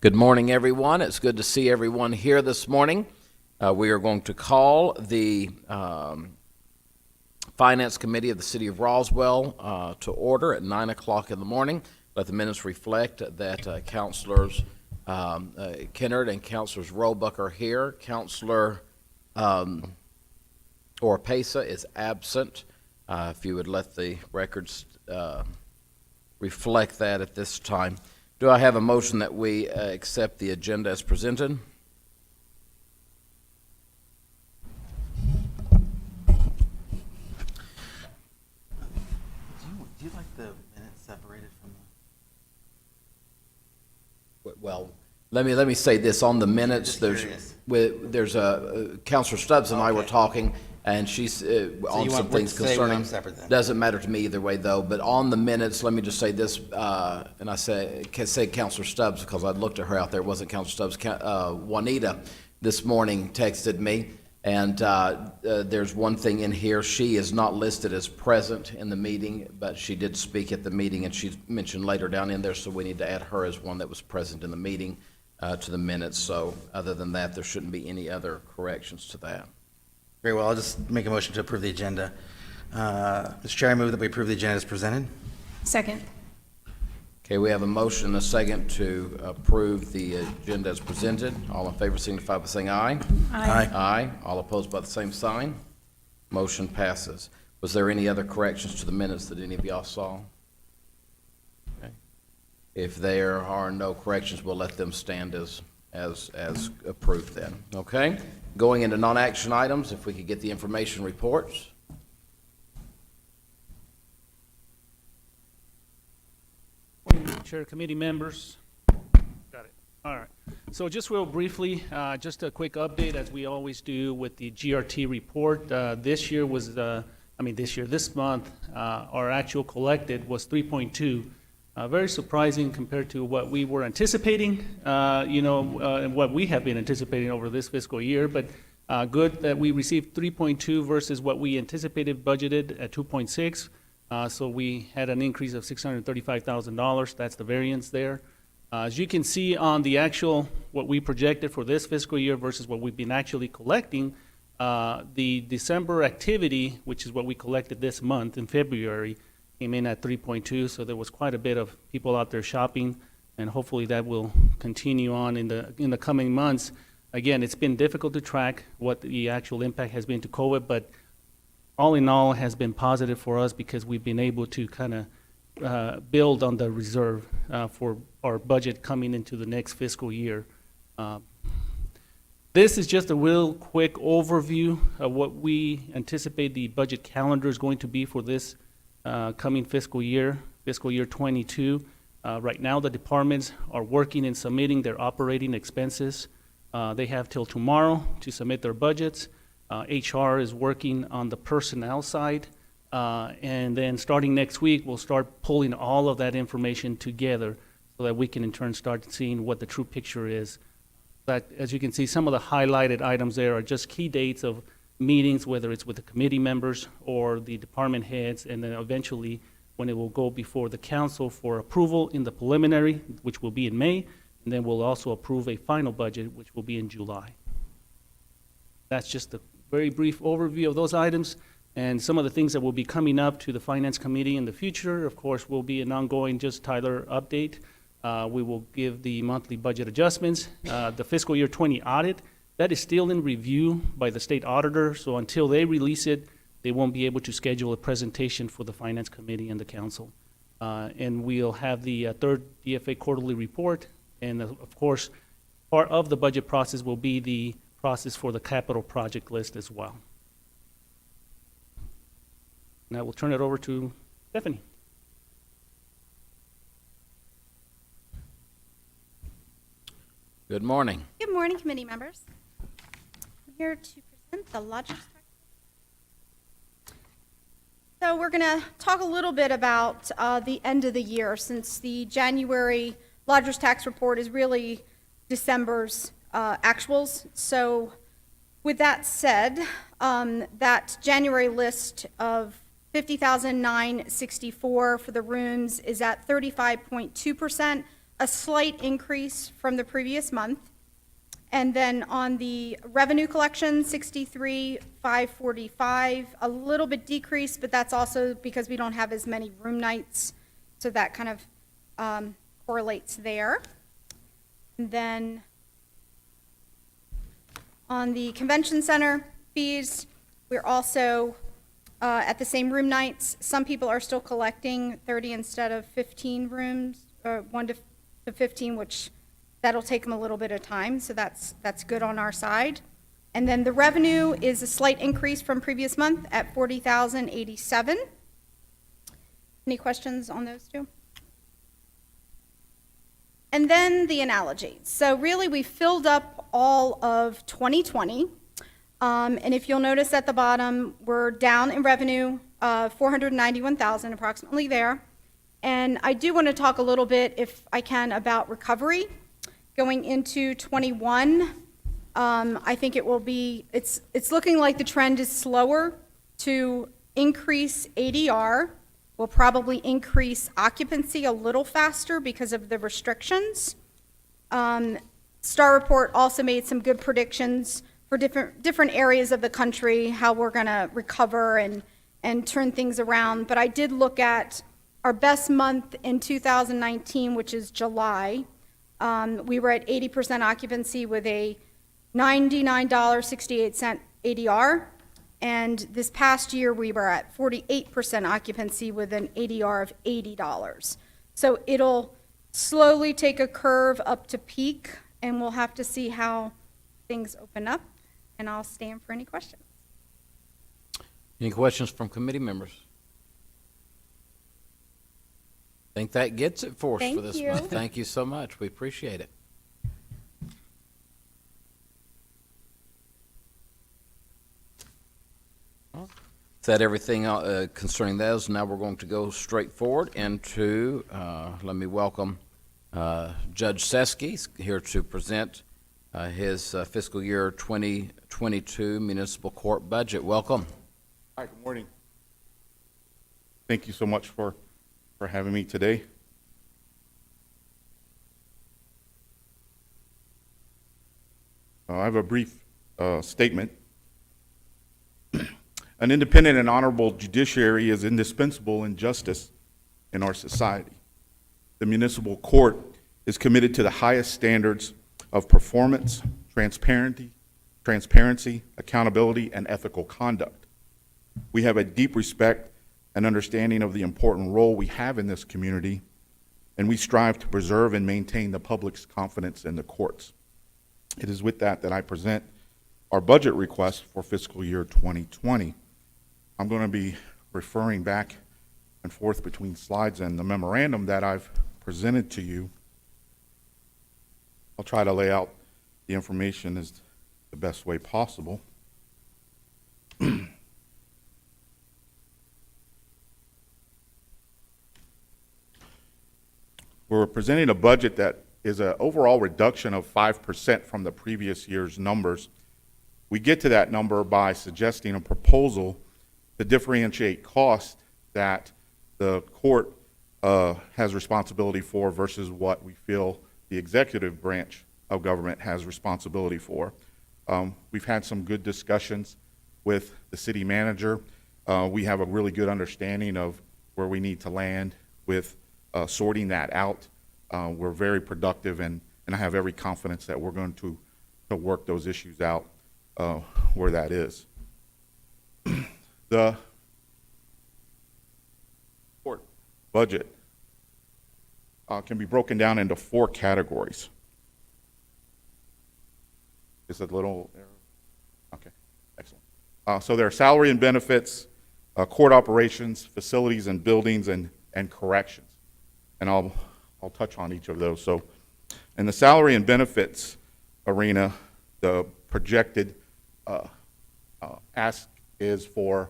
Good morning, everyone. It's good to see everyone here this morning. We are going to call the Finance Committee of the City of Roswell to order at 9 o'clock in the morning. Let the minutes reflect that Councilors Kennard and Councilors Roebuck are here. Councilor Oropesa is absent. If you would let the records reflect that at this time. Do I have a motion that we accept the agenda as presented? Do you like the minutes separated from the? Well, let me say this on the minutes. There's Councilor Stubbs and I were talking, and she's on some things concerning. Doesn't matter to me either way, though. But on the minutes, let me just say this, and I say Councilor Stubbs because I looked at her out there. It wasn't Councilor Stubbs. Juanita this morning texted me, and there's one thing in here. She is not listed as present in the meeting, but she did speak at the meeting, and she's mentioned later down in there, so we need to add her as one that was present in the meeting to the minutes. So other than that, there shouldn't be any other corrections to that. Very well, I'll just make a motion to approve the agenda. Mr. Chair, I move that we approve the agenda as presented. Second. Okay, we have a motion and a second to approve the agenda as presented. All in favor signify by saying aye. Aye. Aye. All opposed by the same sign. Motion passes. Was there any other corrections to the minutes that any of y'all saw? Okay. If there are no corrections, we'll let them stand as approved then. Okay? Going into non-action items, if we could get the information reports. Morning, Chair, committee members. Got it. All right. So just real briefly, just a quick update as we always do with the GRT report. This month, our actual collected was 3.2. Very surprising compared to what we were anticipating, and what we have been anticipating over this fiscal year, but good that we received 3.2 versus what we anticipated budgeted at 2.6. So we had an increase of $635,000. That's the variance there. As you can see on the actual, what we projected for this fiscal year versus what we've been actually collecting, the December activity, which is what we collected this month in February, came in at 3.2, so there was quite a bit of people out there shopping, and hopefully that will continue on in the coming months. Again, it's been difficult to track what the actual impact has been to COVID, but all in all has been positive for us because we've been able to kind of build on the reserve for our budget coming into the next fiscal year. This is just a real quick overview of what we anticipate the budget calendar is going to be for this coming fiscal year 22. Right now, the departments are working and submitting their operating expenses. They have till tomorrow to submit their budgets. HR is working on the personnel side, and then starting next week, we'll start pulling all of that information together so that we can in turn start seeing what the true picture is. But as you can see, some of the highlighted items there are just key dates of meetings, whether it's with the committee members or the department heads, and then eventually when it will go before the council for approval in the preliminary, which will be in May, and then we'll also approve a final budget, which will be in July. That's just a very brief overview of those items, and some of the things that will be coming up to the Finance Committee in the future, of course, will be an ongoing just Tyler update. We will give the monthly budget adjustments. The fiscal year 20 audit, that is still in review by the state auditor, so until they release it, they won't be able to schedule a presentation for the Finance Committee and the Council. And we'll have the third DFA quarterly report, and of course, part of the budget process will be the process for the capital project list as well. Now we'll turn it over to Stephanie. Good morning. Good morning, committee members. I'm here to present the lodgers tax. So we're going to talk a little bit about the end of the year, since the January lodgers tax report is really December's actuals. So with that said, that January list of $50,964 for the rooms is at 35.2% a slight increase from the previous month. And then on the revenue collection, 63,545, a little bit decreased, but that's also because we don't have as many room nights, so that kind of correlates there. And then on the convention center fees, we're also at the same room nights. Some people are still collecting 30 instead of 15 rooms, or 1 to 15, which that'll take them a little bit of time, so that's good on our side. And then the revenue is a slight increase from previous month at 40,087. Any questions on those two? And then the analogy. So really, we filled up all of 2020. And if you'll notice at the bottom, we're down in revenue, 491,000 approximately there. And I do want to talk a little bit, if I can, about recovery. Going into 21, I think it will be, it's looking like the trend is slower to increase ADR. We'll probably increase occupancy a little faster because of the restrictions. Star Report also made some good predictions for different areas of the country, how we're going to recover and turn things around. But I did look at our best month in 2019, which is July. We were at 80% occupancy with a $99.68 ADR. And this past year, we were at 48% occupancy with an ADR of $80. So it'll slowly take a curve up to peak, and we'll have to see how things open up. And I'll stand for any questions. Any questions from committee members? I think that gets it for us for this month. Thank you so much. We appreciate it. Said everything concerning those. Now we're going to go straight forward into, let me welcome Judge Seske here to present his fiscal year 2022 municipal court budget. Welcome. Hi, good morning. Thank you so much for having me today. I have a brief statement. An independent and honorable judiciary is indispensable in justice in our society. The municipal court is committed to the highest standards of performance, transparency, accountability, and ethical conduct. We have a deep respect and understanding of the important role we have in this community, and we strive to preserve and maintain the public's confidence in the courts. It is with that that I present our budget request for fiscal year 2020. I'm going to be referring back and forth between slides and the memorandum that I've presented to you. I'll try to lay out the information as the best way possible. We're presenting a budget that is an overall reduction of 5% from the previous year's numbers. We get to that number by suggesting a proposal to differentiate cost that the court has responsibility for versus what we feel the executive branch of government has responsibility for. We've had some good discussions with the city manager. We have a really good understanding of where we need to land with sorting that out. We're very productive, and I have every confidence that we're going to work those issues out where that is. The court budget can be broken down into 4 categories. Is it a little error? Okay, excellent. So there are salary and benefits, court operations, facilities and buildings, and corrections. And I'll touch on each of those. So in the salary and benefits arena, the projected ask is for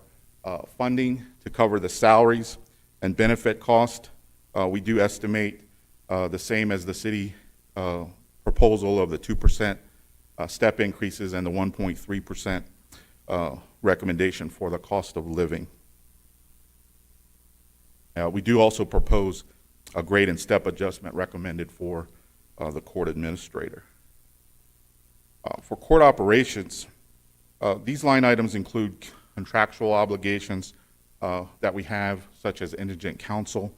funding to cover the salaries and benefit cost. We do estimate the same as the city proposal of the 2% step increases and the 1.3% recommendation for the cost of living. We do also propose a grade and step adjustment recommended for the court administrator. For court operations, these line items include contractual obligations that we have, such as indigent counsel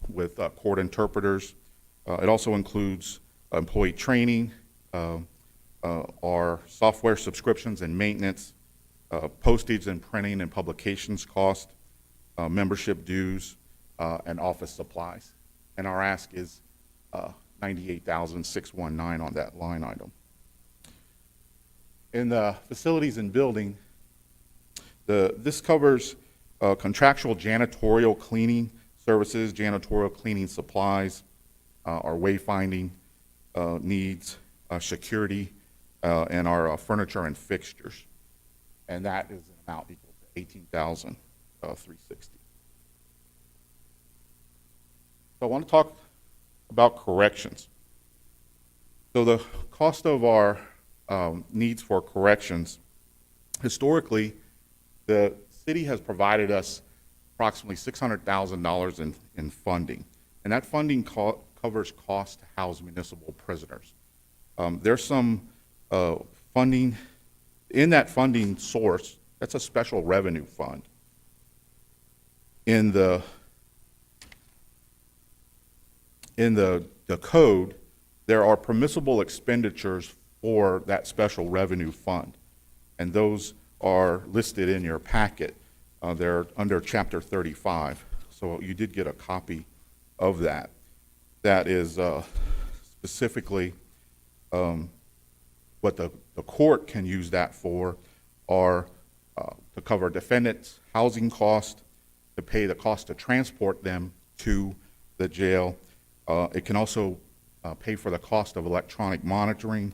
with court interpreters. It also includes employee training, our software subscriptions and maintenance, postage and printing and publications cost, membership dues, and office supplies. And our ask is $98,619 on that line item. In the facilities and building, this covers contractual janitorial cleaning services, janitorial cleaning supplies, our wayfinding needs, security, and our furniture and fixtures. And that is an amount equal to $18,360. So I want to talk about corrections. So the cost of our needs for corrections, historically, the city has provided us approximately $600,000 in funding, and that funding covers costs to house municipal prisoners. There's some funding in that funding source. That's a special revenue fund. In the code, there are permissible expenditures for that special revenue fund, and those are listed in your packet. They're under Chapter 35, so you did get a copy of that. That is specifically what the court can use that for are to cover defendants' housing cost, to pay the cost to transport them to the jail. It can also pay for the cost of electronic monitoring,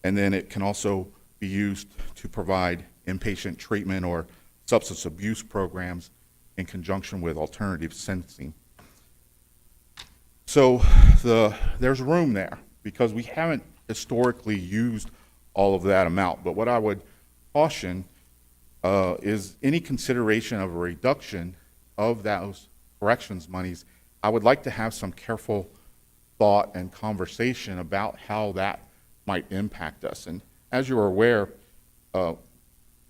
and then it can also be used to provide inpatient treatment or substance abuse programs in conjunction with alternative sentencing. So there's room there because we haven't historically used all of that amount. But what I would caution is any consideration of a reduction of those corrections monies. I would like to have some careful thought and conversation about how that might impact us. And as you're aware,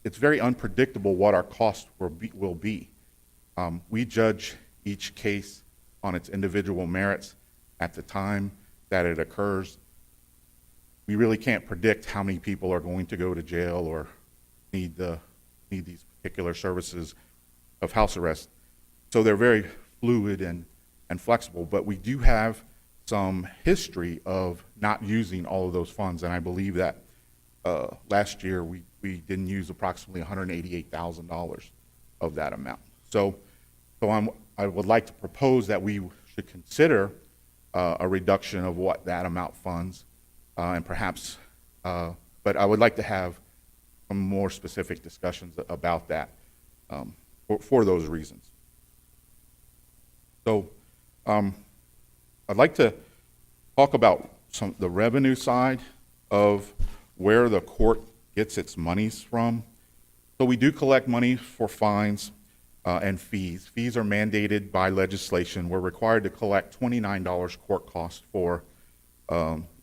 it's very unpredictable what our costs will be. We judge each case on its individual merits at the time that it occurs. We really can't predict how many people are going to go to jail or need these particular services of house arrest. So they're very fluid and flexible, but we do have some history of not using all of those funds, and I believe that last year we didn't use approximately $188,000 of that amount. So I would like to propose that we should consider a reduction of what that amount funds, and perhaps, but I would like to have some more specific discussions about that for those reasons. So I'd like to talk about the revenue side of where the court gets its monies from. So we do collect money for fines and fees. Fees are mandated by legislation. We're required to collect $29 court cost for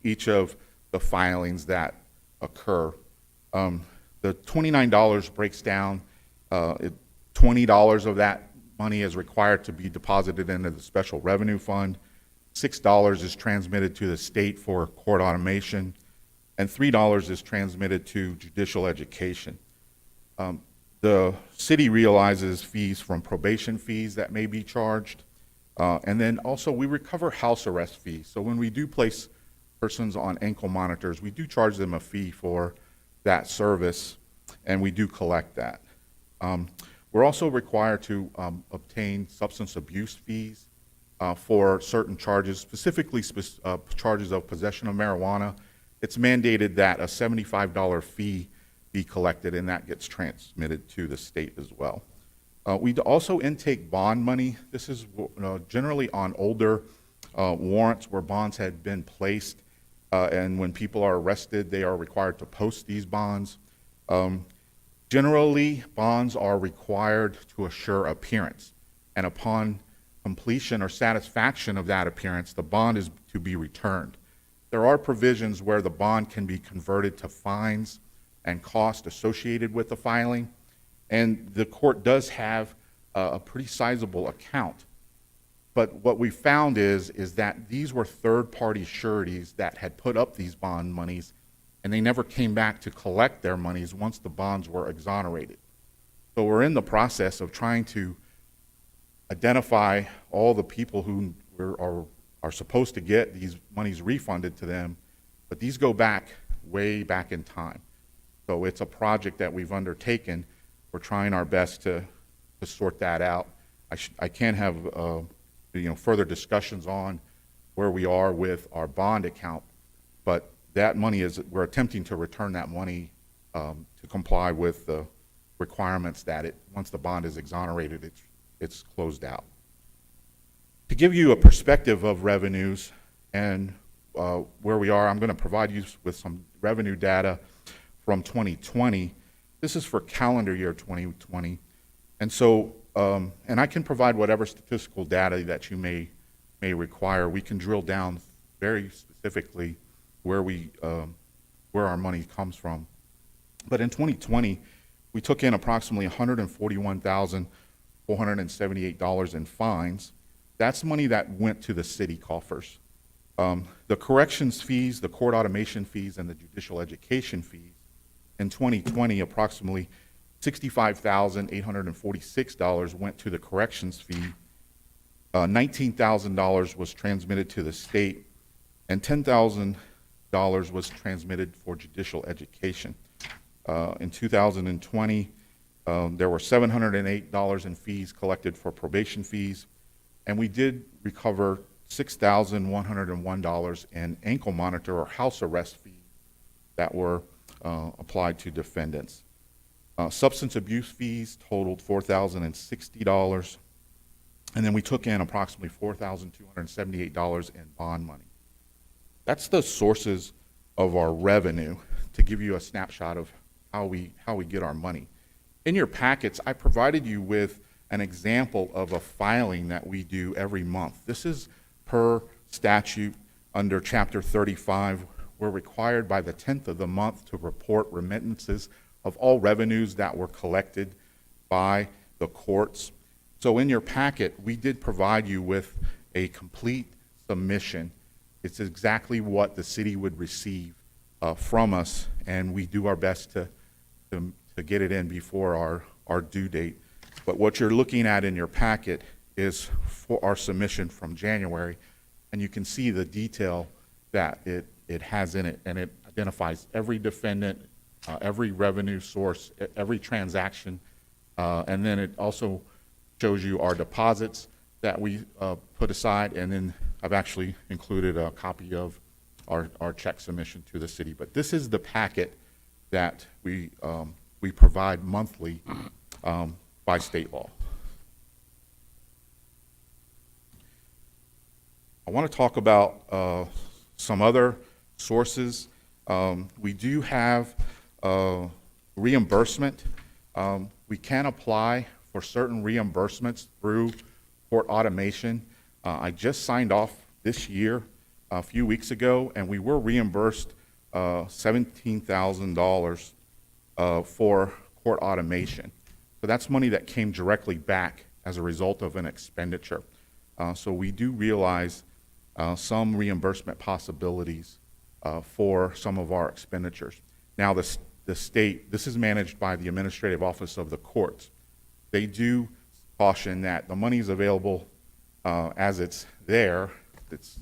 each of the filings that occur. The $29 breaks down, $20 of that money is required to be deposited into the special revenue fund, $6 is transmitted to the state for court automation, and $3 is transmitted to judicial education. The city realizes fees from probation fees that may be charged, and then also we recover house arrest fees. So when we do place persons on ankle monitors, we do charge them a fee for that service, and we do collect that. We're also required to obtain substance abuse fees for certain charges, specifically charges of possession of marijuana. It's mandated that a $75 fee be collected, and that gets transmitted to the state as well. We also intake bond money. This is generally on older warrants where bonds had been placed, and when people are arrested, they are required to post these bonds. Generally, bonds are required to assure appearance, and upon completion or satisfaction of that appearance, the bond is to be returned. There are provisions where the bond can be converted to fines and costs associated with the filing, and the court does have a pretty sizable account. But what we found is that these were third-party sureties that had put up these bond monies, and they never came back to collect their monies once the bonds were exonerated. So we're in the process of trying to identify all the people who are supposed to get these monies refunded to them, but these go back, way back in time. So it's a project that we've undertaken. We're trying our best to sort that out. I can have further discussions on where we are with our bond account, but that money we're attempting to return that money to comply with the requirements that once the bond is exonerated, it's closed out. To give you a perspective of revenues and where we are, I'm going to provide you with some revenue data from 2020. This is for calendar year 2020. And so, and I can provide whatever statistical data that you may require. We can drill down very specifically where our money comes from. But in 2020, we took in approximately $141,478 in fines. That's money that went to the city coffers. The corrections fees, the court automation fees, and the judicial education fees in 2020, approximately $65,846 went to the corrections fee, $19,000 was transmitted to the state, and $10,000 was transmitted for judicial education. In 2020, there were $708 in fees collected for probation fees, and we did recover $6,101 in ankle monitor or house arrest fees that were applied to defendants. Substance abuse fees totaled $4,060, and then we took in approximately $4,278 in bond money. That's the sources of our revenue, to give you a snapshot of how we get our money. In your packets, I provided you with an example of a filing that we do every month. This is per statute under Chapter 35. We're required by the 10th of the month to report remittances of all revenues that were collected by the courts. So in your packet, we did provide you with a complete submission. It's exactly what the city would receive from us, and we do our best to get it in before our due date. But what you're looking at in your packet is for our submission from January, and you can see the detail that it has in it, and it identifies every defendant, every revenue source, every transaction, and then it also shows you our deposits that we put aside, and then I've actually included a copy of our check submission to the city. But this is the packet that we provide monthly by state law. I want to talk about some other sources. We do have reimbursement. We can apply for certain reimbursements through court automation. I just signed off this year a few weeks ago, and we were reimbursed $17,000 for court automation. So that's money that came directly back as a result of an expenditure. So we do realize some reimbursement possibilities for some of our expenditures. Now the state, this is managed by the Administrative Office of the Courts. They do caution that the money is available as it's there. It's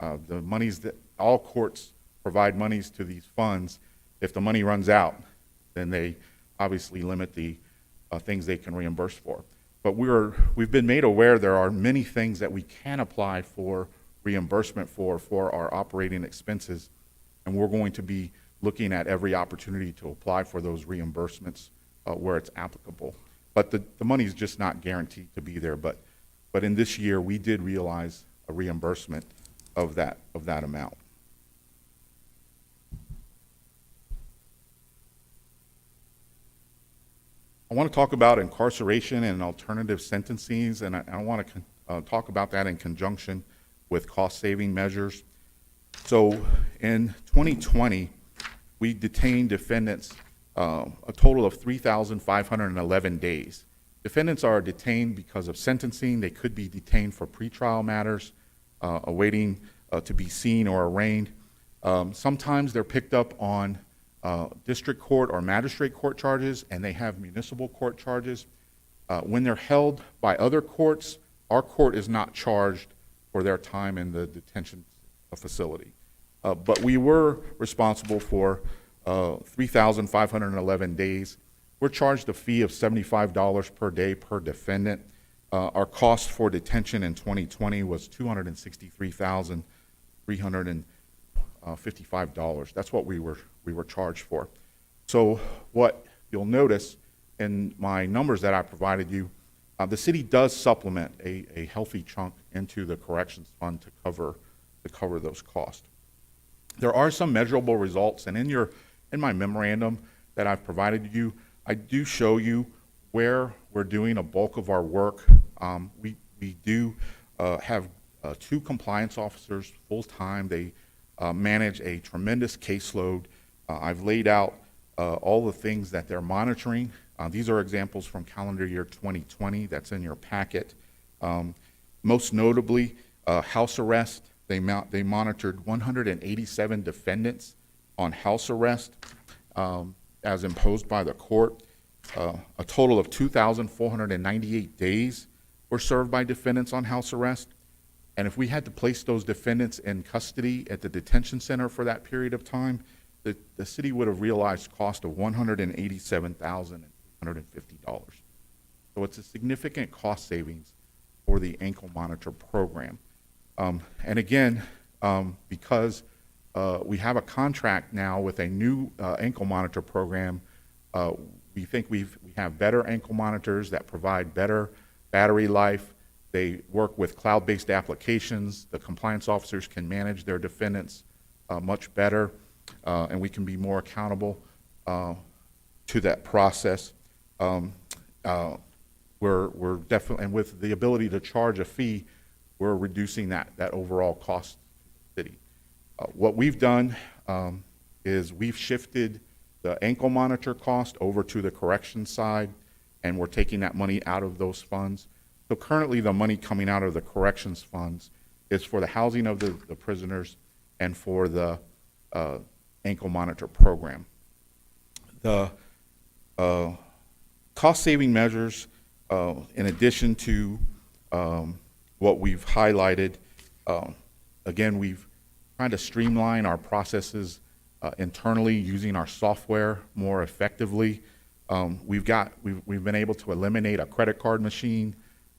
the monies that all courts provide monies to these funds. If the money runs out, then they obviously limit the things they can reimburse for. But we've been made aware there are many things that we can apply for reimbursement for our operating expenses, and we're going to be looking at every opportunity to apply for those reimbursements where it's applicable. But the money is just not guaranteed to be there. But in this year, we did realize a reimbursement of that amount. I want to talk about incarceration and alternative sentencings, and I want to talk about that in conjunction with cost-saving measures. So in 2020, we detained defendants a total of 3,511 days. Defendants are detained because of sentencing. They could be detained for pretrial matters, awaiting to be seen or arraigned. Sometimes they're picked up on district court or magistrate court charges, and they have municipal court charges. When they're held by other courts, our court is not charged for their time in the detention facility. But we were responsible for 3,511 days. We're charged a fee of $75 per day per defendant. Our cost for detention in 2020 was $263,355. That's what we were charged for. So what you'll notice in my numbers that I provided you, the city does supplement a healthy chunk into the corrections fund to cover those costs. There are some measurable results, and in my memorandum that I've provided you, I do show you where we're doing a bulk of our work. We do have 2 compliance officers full-time. They manage a tremendous caseload. I've laid out all the things that they're monitoring. These are examples from calendar year 2020 that's in your packet. Most notably, house arrest. They monitored 187 defendants on house arrest as imposed by the court. A total of 2,498 days were served by defendants on house arrest. And if we had to place those defendants in custody at the detention center for that period of time, the city would have realized cost of $187,350. So it's a significant cost savings for the ankle monitor program. And again, because we have a contract now with a new ankle monitor program, we think we have better ankle monitors that provide better battery life. They work with cloud-based applications. The compliance officers can manage their defendants much better, and we can be more accountable to that process. We're definitely, and with the ability to charge a fee, we're reducing that overall cost to the city. What we've done is we've shifted the ankle monitor cost over to the corrections side, and we're taking that money out of those funds. So currently the money coming out of the corrections funds is for the housing of the prisoners and for the ankle monitor program. The cost-saving measures, in addition to what we've highlighted, again, we've tried to streamline our processes internally using our software more effectively. We've been able to eliminate a credit card machine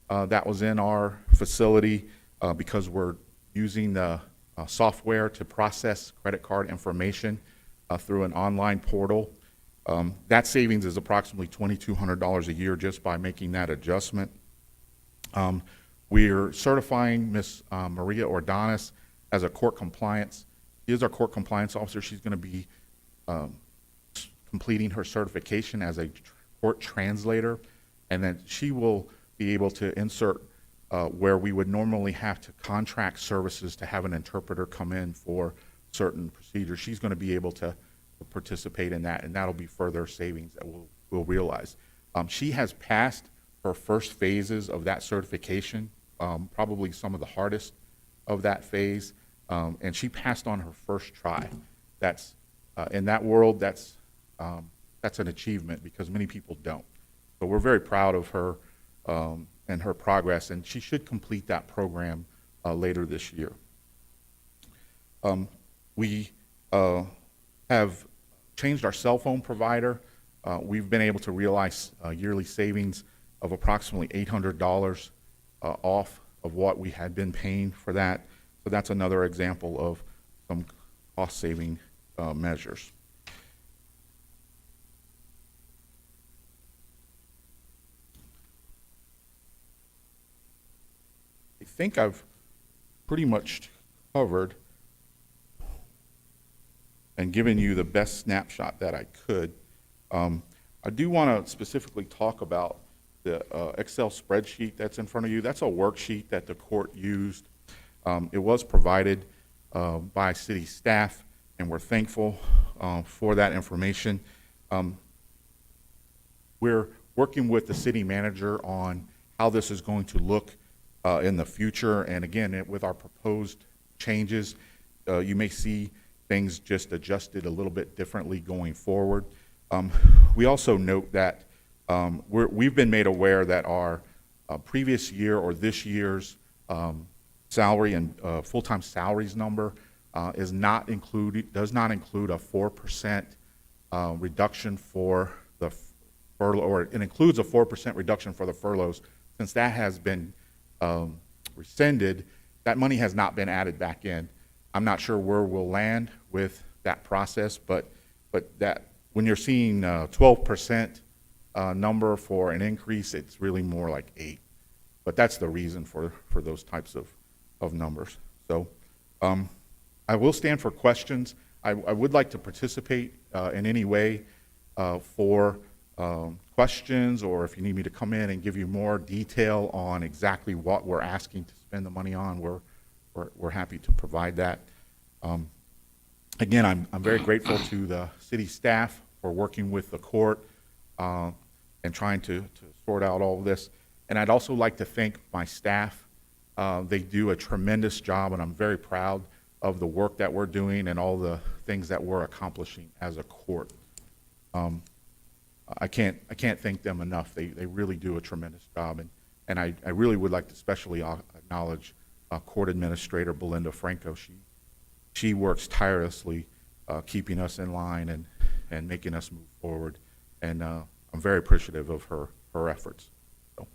that was in our facility because we're using the software to process credit card information through an online portal. That savings is approximately $2,200 a year just by making that adjustment. We're certifying Ms. Maria Ordonis as a court compliance. She is our court compliance officer. She's going to be completing her certification as a court translator, and then she will be able to insert where we would normally have to contract services to have an interpreter come in for certain procedures. She's going to be able to participate in that, and that'll be further savings that we'll realize. She has passed her first phases of that certification, probably some of the hardest of that phase, and she passed on her first try. That's in that world, that's an achievement because many people don't. So we're very proud of her and her progress, and she should complete that program later this year. We have changed our cell phone provider. We've been able to realize yearly savings of approximately $800 off of what we had been paying for that. So that's another example of some cost-saving measures. I think I've pretty much covered and given you the best snapshot that I could. I do want to specifically talk about the Excel spreadsheet that's in front of you, that's a worksheet that the court used. It was provided by city staff, and we're thankful for that information. We're working with the city manager on how this is going to look in the future, and again, with our proposed changes, you may see things just adjusted a little bit differently going forward. We also note that we've been made aware that our previous year or this year's salary and full-time salaries number does not include a 4% reduction for the furlough, or it includes a 4% reduction for the furloughs. Since that has been rescinded, that money has not been added back in. I'm not sure where we'll land with that process, but that when you're seeing 12% number for an increase, it's really more like 8. But that's the reason for those types of numbers. So I will stand for questions. I would like to participate in any way for questions, or if you need me to come in and give you more detail on exactly what we're asking to spend the money on, we're happy to provide that. Again, I'm very grateful to the city staff for working with the court and trying to sort out all of this. And I'd also like to thank my staff. They do a tremendous job, and I'm very proud of the work that we're doing and all the things that we're accomplishing as a court. I can't thank them enough. They really do a tremendous job, and I really would like to especially acknowledge Court Administrator Belinda Franco. She works tirelessly, keeping us in line and making us move forward, and I'm very appreciative of her efforts. So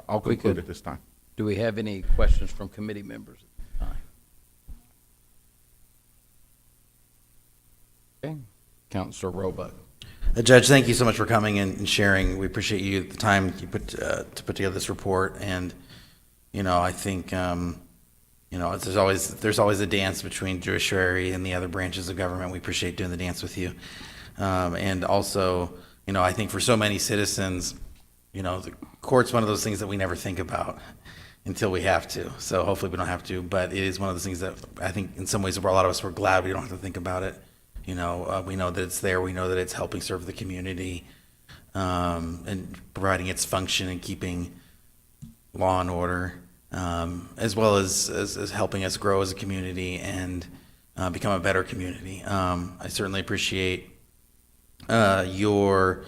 I'll conclude at this time. Do we have any questions from committee members at this time? Okay, Councilor Roebuck. Judge, thank you so much for coming and sharing. We appreciate you the time you put to put together this report. And I think there's always a dance between judiciary and the other branches of government. We appreciate doing the dance with you. And also, I think for so many citizens, the court's one of those things that we never think about until we have to. So hopefully we don't have to. But it is one of those things that I think in some ways a lot of us were glad we don't have to think about it. We know that it's there. We know that it's helping serve the community and providing its function and keeping law and order, as well as helping us grow as a community and become a better community. I certainly appreciate your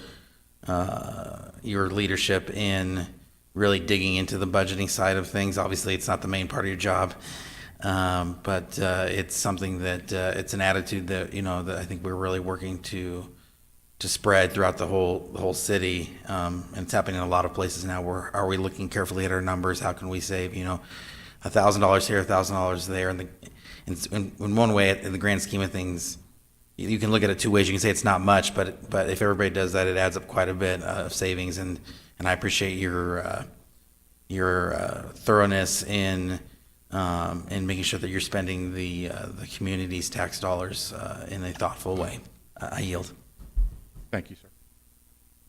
leadership in really digging into the budgeting side of things. Obviously, it's not the main part of your job. But it's something that it's an attitude that that I think we're really working to spread throughout the whole city, and it's happening in a lot of places now. Where are we looking carefully at our numbers? How can we save $1,000 here, $1,000 there? And in one way, in the grand scheme of things, you can look at it two ways. You can say it's not much, but if everybody does that, it adds up quite a bit of savings. And I appreciate your thoroughness in making sure that you're spending the community's tax dollars in a thoughtful way. I yield. Thank you, sir.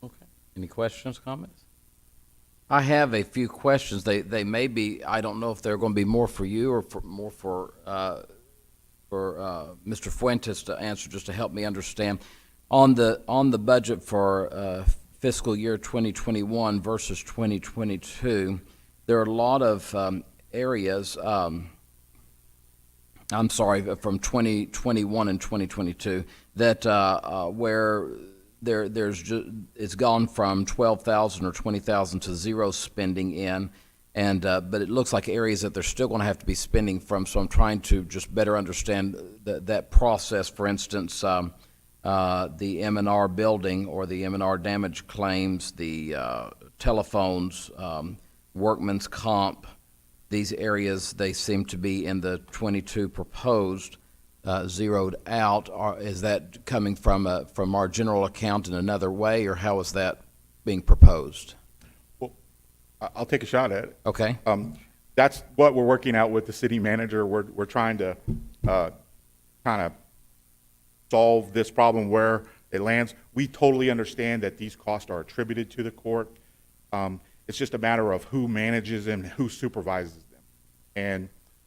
Okay. Any questions, comments? I have a few questions. They may be, I don't know if they're going to be more for you or more for Mr. Fuentes to answer, just to help me understand. On the budget for fiscal year 2021 versus 2022, there are a lot of areas, from 2021 and 2022, that where it's gone from 12,000 or 20,000 to zero spending in, and but it looks like areas that they're still going to have to be spending from. So I'm trying to just better understand that process. For instance, the M&R building or the M&R damage claims, the telephones, workman's comp. These areas, they seem to be in the 22 proposed, zeroed out. Is that coming from our general account in another way, or how is that being proposed? Well, I'll take a shot at it. Okay. That's what we're working out with the city manager. We're trying to kind of solve this problem where it lands. We totally understand that these costs are attributed to the court. It's just a matter of who manages them and who supervises them.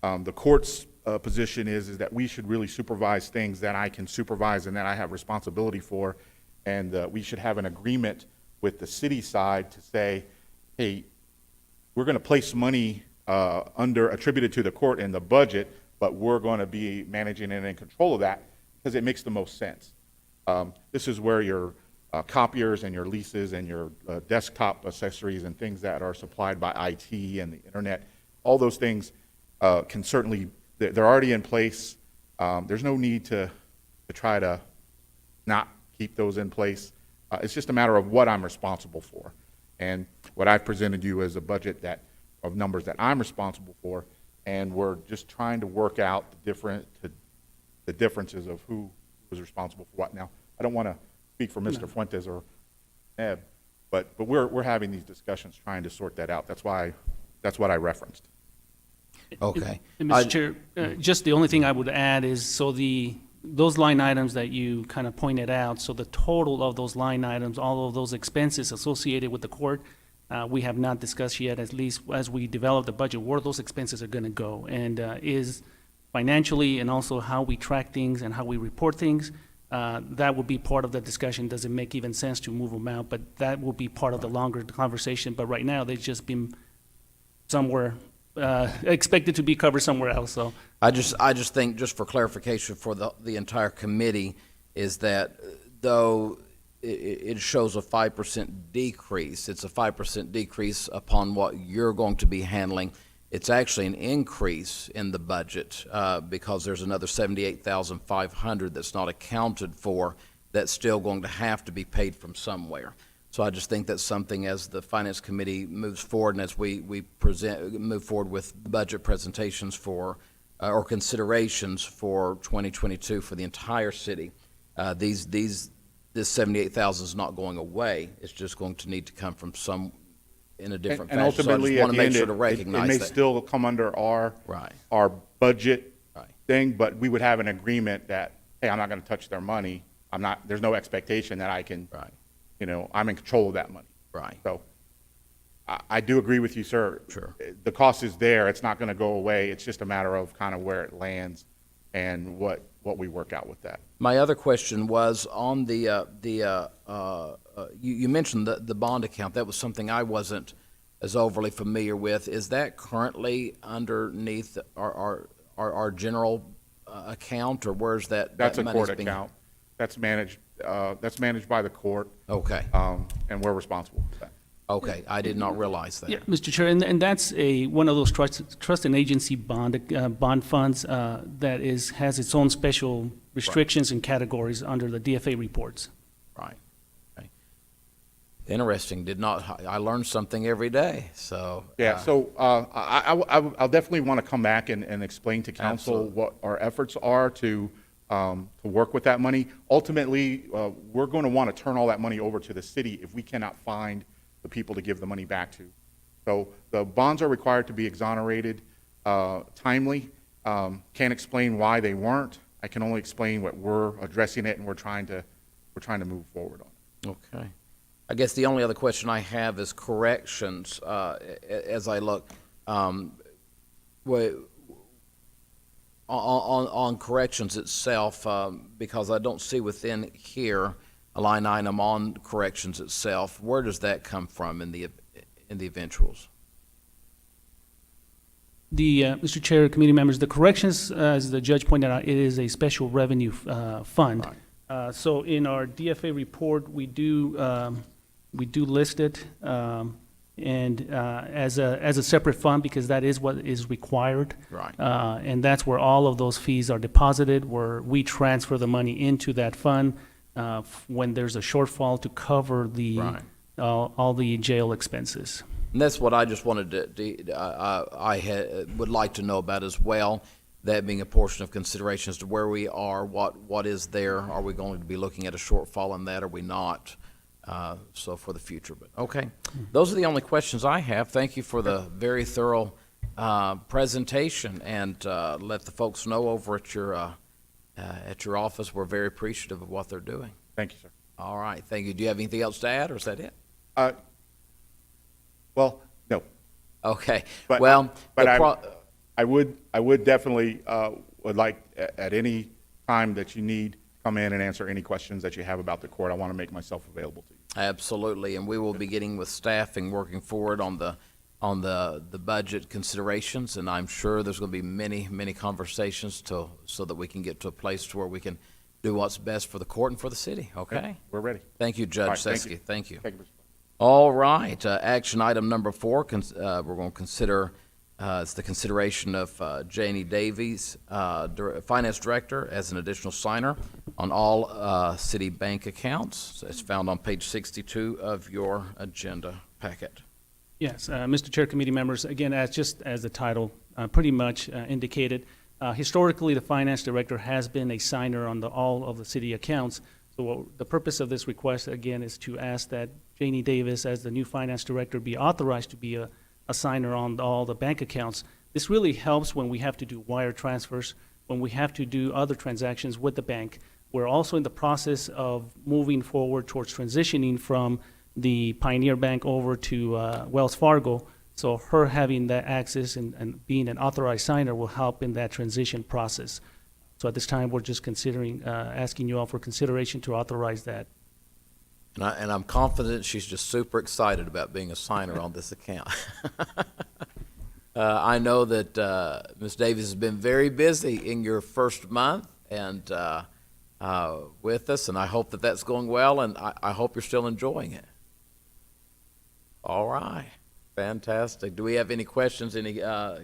And the court's position is that we should really supervise things that I can supervise and that I have responsibility for, and we should have an agreement with the city side to say, hey, we're going to place money attributed to the court in the budget, but we're going to be managing and in control of that because it makes the most sense. This is where your copiers and your leases and your desktop accessories and things that are supplied by IT and the internet, all those things can certainly, they're already in place. There's no need to try to not keep those in place. It's just a matter of what I'm responsible for. And what I've presented you is a budget of numbers that I'm responsible for, and we're just trying to work out the differences of who was responsible for what. Now, I don't want to speak for Mr. Fuentes or Eb, but we're having these discussions trying to sort that out. That's what I referenced. Okay. And Mr. Chair, just the only thing I would add is, so those line items that you kind of pointed out, so the total of those line items, all of those expenses associated with the court, we have not discussed yet, at least as we develop the budget, where those expenses are going to go, and is financially and also how we track things and how we report things. That will be part of the discussion. Does it make even sense to move them out? But that will be part of the longer conversation. But right now, they've just been somewhere expected to be covered somewhere else. So I just think, just for clarification for the entire committee, is that though it shows a 5% decrease, it's a 5% decrease upon what you're going to be handling. It's actually an increase in the budget because there's another $78,500 that's not accounted for that's still going to have to be paid from somewhere. So I just think that's something, as the Finance Committee moves forward and as we move forward with budget presentations for or considerations for 2022 for the entire city, this $78,000 is not going away. It's just going to need to come from some in a different fashion. And ultimately, so I just want at to the make end, sure to recognize it may that. still come under our Right. budget Right. thing, but we would have an agreement that, hey, I'm not going to touch their money. There's no expectation that I can, Right. I'm in control of that money. Right. So I do agree with you, sir. Sure. The cost is there. It's not going to go away. It's just a matter of kind of where it lands and what we work out with that. My other question was on you mentioned the bond account. That was something I wasn't as overly familiar with. Is that currently underneath our general account, or where's that? That's that a money's court being- account. That's managed by the court. Okay. And we're responsible for that. Okay. I did not realize that. yeah, Mr. Chair, and that's one of those trust and agency bond funds that has its own special restrictions and categories under the DFA reports. Right. Okay. Interesting. I learn something every day. So Yeah, so I'll definitely want to come back and explain to council Absolutely. what our efforts are to work with that money. Ultimately, we're going to want to turn all that money over to the city if we cannot find the people to give the money back to. So the bonds are required to be exonerated timely. Can't explain why they weren't. I can only explain what we're addressing it, and we're trying to move forward on it. Okay. I guess the only other question I have is corrections. As I look, on corrections itself, because I don't see within here a line item on corrections itself. Where does that come from in the eventuals? Mr. Chair, committee members, the corrections, as the judge pointed out, it is a special revenue fund. Right. So in our DFA report, we do list it and as a separate fund, because that is what is required. Right. And that's where all of those fees are deposited, where we transfer the money into that fund when there's a shortfall to cover Right. all the jail expenses. And that's what I just wanted would like to know about as well, that being a portion of consideration as to where we are, what is there, are we going to be looking at a shortfall in that, are we not? So for the future, but okay. Those are the only questions I have. Thank you for the very thorough presentation, and let the folks know over at your office, we're very appreciative of what they're doing. Thank you, sir. All right, thank you. Do you have anything else to add, or is that it? Well, no. Okay, But, well, but the I would definitely, would like at any time that you need, come in and answer any questions that you have about the court. I want to make myself available to you. absolutely, and we will be getting with staff and working forward on the budget considerations, and I'm sure there's going to be many conversations so that we can get to a place to where we can do what's best for the court and for the city, okay? We're ready. Thank you, All Judge right, thank Seske. you. Thank you. Thank you, Mr. President. All right, action item number 4, we're going to consider, it's the consideration of Janie Davies, Finance Director, as an additional signer on all city bank accounts. So it's found on page 62 of your agenda packet. Yes, Mr. Chair, committee members, again, just as the title pretty much indicated, historically, the finance director has been a signer on all of the city accounts. So the purpose of this request, again, is to ask that Janie Davis, as the new finance director, be authorized to be a signer on all the bank accounts. This really helps when we have to do wire transfers, when we have to do other transactions with the bank. We're also in the process of moving forward towards transitioning from the Pioneer Bank over to Wells Fargo. So her having that access and being an authorized signer will help in that transition process. So at this time, we're just considering, asking you all for consideration to authorize that. And I'm confident she's just super excited about being a signer on this account. I know that Ms. Davis has been very busy in your first month and with us, and I hope that that's going well, and I hope you're still enjoying it. All right, fantastic. Do we have any questions, any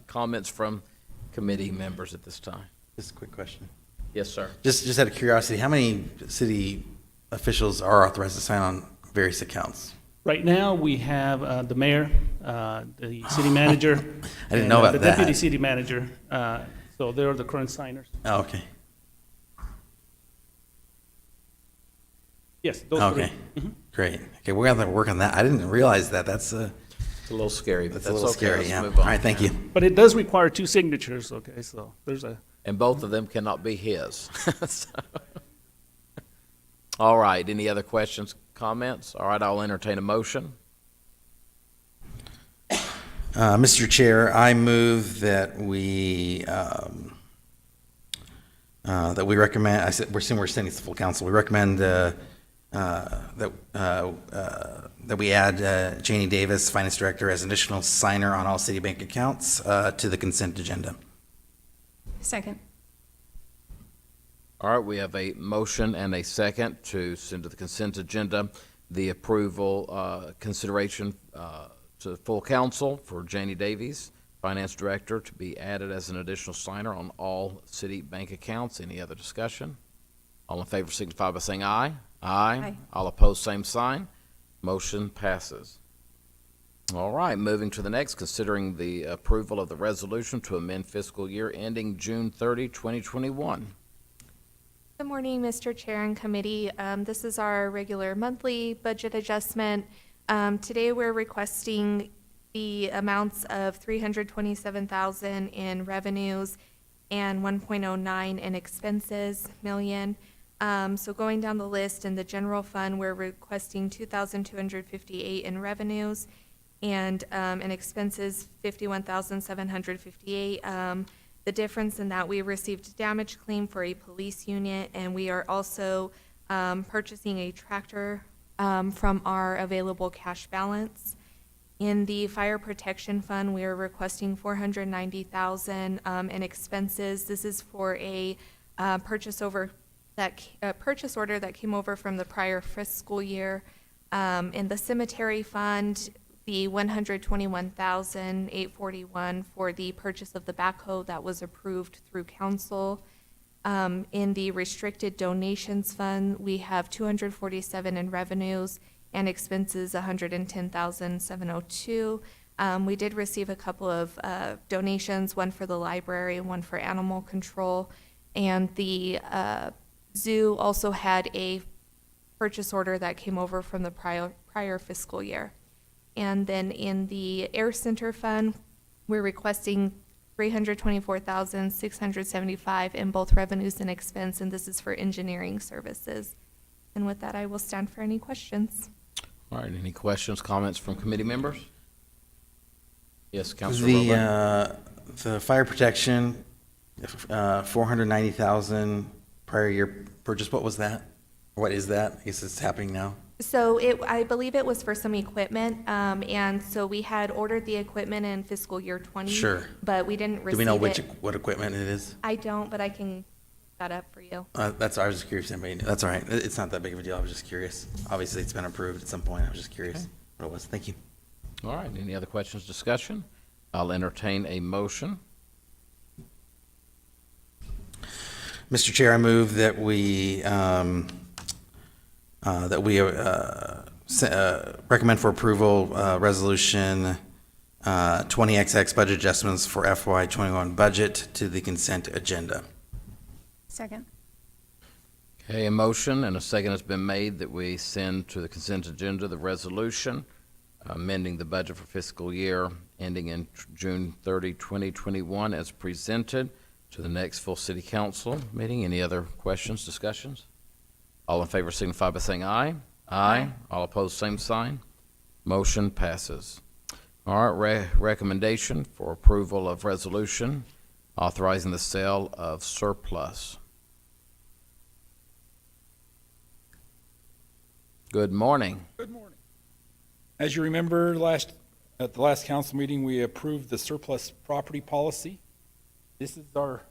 comments from committee members at this time? Just a quick question. Yes, sir. Just out of curiosity, how many city officials are authorized to sign on various accounts? Right now, we have the mayor, the city manager. I didn't know about the that. deputy city manager. So they're the current signers. Oh, okay. Yes, those Okay. three. Mhm. Great. Okay, we're gonna have to work on that. I didn't realize that. That's It's a little scary, but a little okay. scary. Let's Yeah. move All on. right. Thank you. But it does require 2 signatures, okay, so there's a, And both of them cannot be his. So- All right, any other questions, comments? All right, I'll entertain a motion. Mr. Chair, I move that we recommend. We're sending this to full council. We recommend that we add Janie Davis, Finance Director, as an additional signer on all city bank accounts to the consent agenda. Second. All right, we have a motion and a second to send to the consent agenda the approval consideration to full council for Janie Davies, Finance Director, to be added as an additional signer on all city bank accounts. Any other discussion? All in favor signify by saying aye. Aye. All opposed, same sign. Motion passes. All right, moving to the next, considering the approval of the resolution to amend fiscal year ending June 30, 2021. Good morning, Mr. Chair and committee. This is our regular monthly budget adjustment. Today, we're requesting the amounts of $327,000 in revenues and 1.09 in expenses million. So going down the list, in the general fund, we're requesting $2,258 in revenues and in expenses, $51,758. The difference in that, we received a damage claim for a police unit, and we are also purchasing a tractor from our available cash balance. In the fire protection fund, we are requesting $490,000 in expenses. This is for a purchase order that came over from the prior fiscal year. In the cemetery fund, the $121,841 for the purchase of the backhoe that was approved through council. In the restricted donations fund, we have $247 in revenues and expenses $110,702. We did receive a couple of donations, one for the library and one for animal control. And the zoo also had a purchase order that came over from the prior fiscal year. And then in the Air Center Fund, we're requesting $324,675 in both revenues and expense, and this is for engineering services. And with that, I will stand for any questions. All right, any questions, comments from committee members? Yes, Councilor Roebuck. The fire protection, 490,000 prior year purchase, what was that? What is that? I guess it's happening now. So I believe it was for some equipment, and so we had ordered the equipment in fiscal year 20. Sure. But we didn't receive Do we know it. what equipment it is? I don't, but I can look that up for you. I was just curious if anybody knew. That's all right. It's not that big of a deal. I was just curious. Obviously, it's been approved at some point. I was just curious what it was. Thank you. All right, any other questions, discussion? I'll entertain a motion. Mr. Chair, I move that we recommend for approval Resolution 20XX budget adjustments for FY21 budget to the consent agenda. Second. Okay, a motion and a second has been made that we send to the consent agenda the resolution amending the budget for fiscal year ending in June 30, 2021 as presented to the next full city council meeting. Any other questions, discussions? All in favor signify by saying aye. Aye. All opposed, same sign. Motion passes. All right, recommendation for approval of resolution authorizing the sale of surplus. Good morning. Good morning. As you remember, at the last council meeting, we approved the surplus property policy. This is our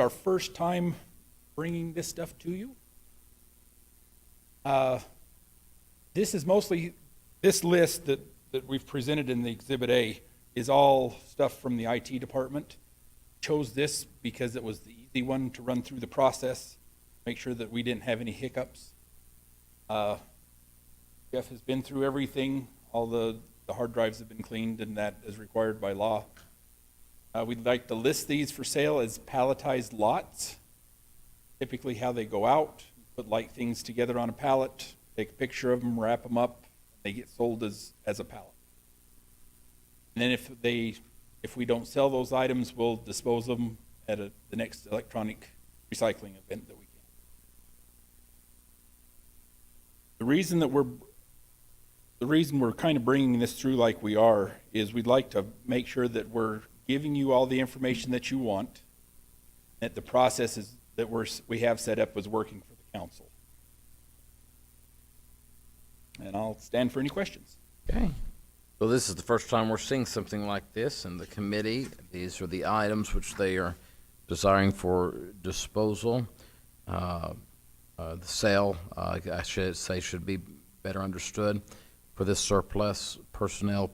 first time bringing this stuff to you. This is mostly, this list that we've presented in the Exhibit A is all stuff from the IT department. Chose this because it was the easy one to run through the process, make sure that we didn't have any hiccups. Jeff has been through everything. All the hard drives have been cleaned, and that is required by law. We'd like to list these for sale as palletized lots. Typically how they go out, put light things together on a pallet, take a picture of them, wrap them up, they get sold as a pallet. And then if we don't sell those items, we'll dispose of them at the next electronic recycling event that we can. The reason we're kind of bringing this through like we are is we'd like to make sure that we're giving you all the information that you want, that the processes that we have set up is working for the council. And I'll stand for any questions. Okay. So this is the first time we're seeing something like this in the committee. These are the items which they are desiring for disposal. The sale, I should say, should be better understood for this surplus personal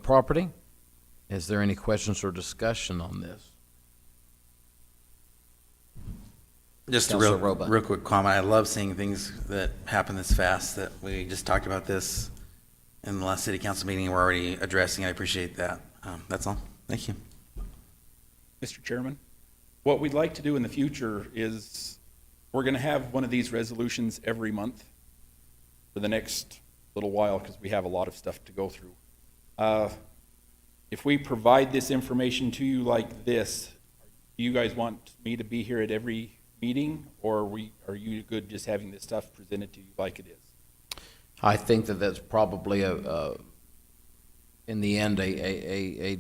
property. Is there any questions or discussion on this? Just a real quick comment. I love seeing things that happen this fast, that we just talked about this in the last city council meeting. We're already addressing. I appreciate that. That's all. Thank you. Mr. Chairman, what we'd like to do in the future is we're going to have one of these resolutions every month for the next little while because we have a lot of stuff to go through. If we provide this information to you like this, do you guys want me to be here at every meeting, or are you good just having this stuff presented to you like it is? I think that that's probably in the end, I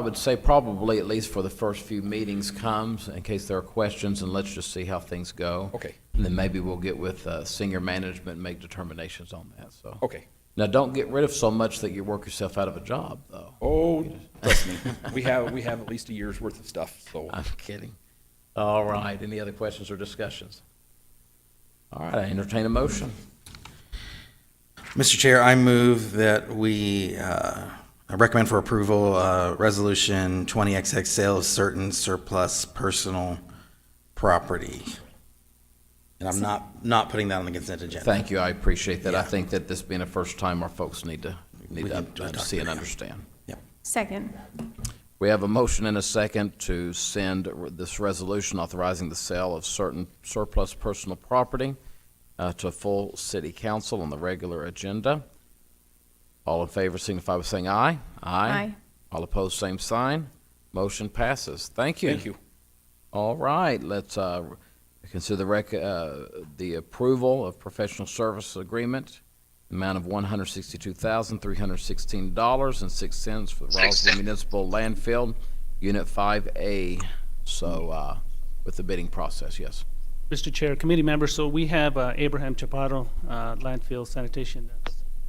would say probably at least for the first few meetings comes in case there are questions, and let's just see how things go. Okay. And then maybe we'll get with senior management and make determinations on that. So. Okay. Now, don't get rid of so much that you work yourself out of a job, though. Oh, trust me, we have at least a year's worth of stuff. So I'm kidding. All right. Any other questions or discussions? All right. I entertain a motion. Mr. Chair, I move that we recommend for approval Resolution 20XX sale of certain surplus personal property. And I'm not putting that on the consent agenda. Thank you. I appreciate that. Yeah. I think that this being a first time, our folks need to see and understand. Yep. Second. We have a motion and a second to send this resolution authorizing the sale of certain surplus personal property to full city council on the regular agenda. All in favor signify by saying aye. Aye. All opposed, same sign. Motion passes. Thank you. thank you. All right, let's consider the approval of professional service agreement amount of $162,316.06 for the Roswell Municipal Landfill, Unit 5A. So, with the bidding process, yes. Mr. Chair, committee members, so we have Abraham Chaparro, Landfill Sanitation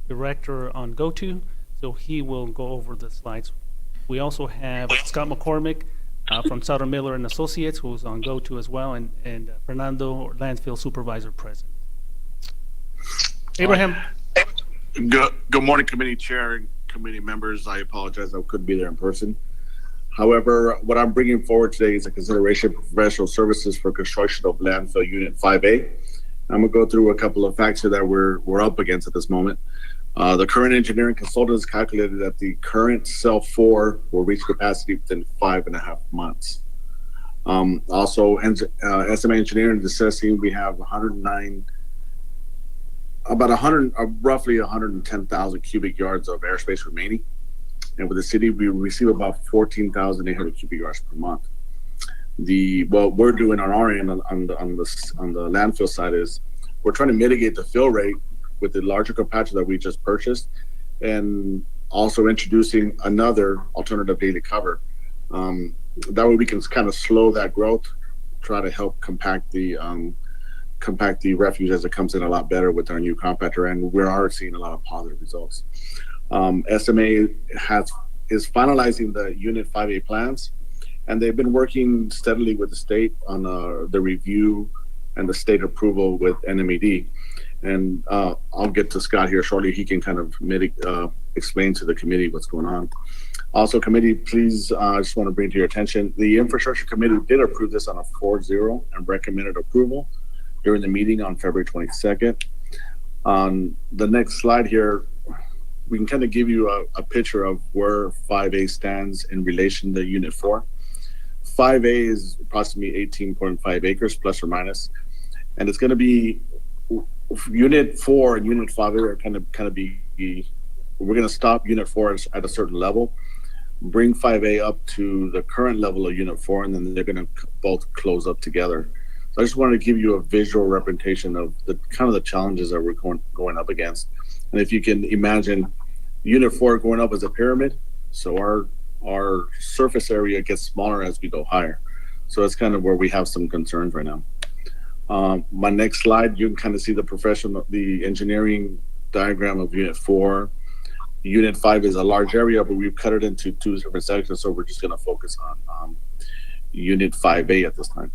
Director on GOTO, so he will go over the slides. We also have Scott McCormick from Sauter Miller and Associates, who's on GOTO as well, and Fernando, Landfill Supervisor, present. Abraham. Good morning, committee chair and committee members. I apologize I couldn't be there in person. However, what I'm bringing forward today is a consideration for professional services for construction of landfill unit 5A. I'm gonna go through a couple of facts here that we're up against at this moment. The current engineering consultants calculated that the current cell 4 will reach capacity within 5.5 months. Also, SMA Engineering is assessing we have roughly 110,000 cubic yards of airspace remaining. And with the city, we receive about 14,800 cubic yards per month. What we're doing on our end on the landfill side is we're trying to mitigate the fill rate with the larger compactor that we just purchased, and also introducing another alternative daily cover. That way we can kind of slow that growth, try to help compact the refuge as it comes in a lot better with our new compactor, and we're already seeing a lot of positive results. SMA is finalizing the Unit 5A plans, and they've been working steadily with the state on the review and the state approval with NMED. And I'll get to Scott here shortly. He can kind of explain to the committee what's going on. Also, committee, please, I just want to bring to your attention, the Infrastructure Committee did approve this on a 4-0 and recommended approval during the meeting on February 22nd. On the next slide here, we can kind of give you a picture of where 5A stands in relation to Unit 4. 5A is approximately 18.5 acres, plus or minus, and it's going to be Unit 4 and Unit 5A are kind of be. We're going to stop Unit 4 at a certain level, bring 5A up to the current level of Unit 4, and then they're going to both close up together. So I just wanted to give you a visual representation of the kind of the challenges that we're going up against. And if you can imagine Unit 4 going up as a pyramid, so our surface area gets smaller as we go higher. So that's kind of where we have some concerns right now. My next slide, you can kind of see the engineering diagram of Unit 4. Unit 5 is a large area, but we've cut it into 2 different sections, so we're just going to focus on Unit 5A at this time.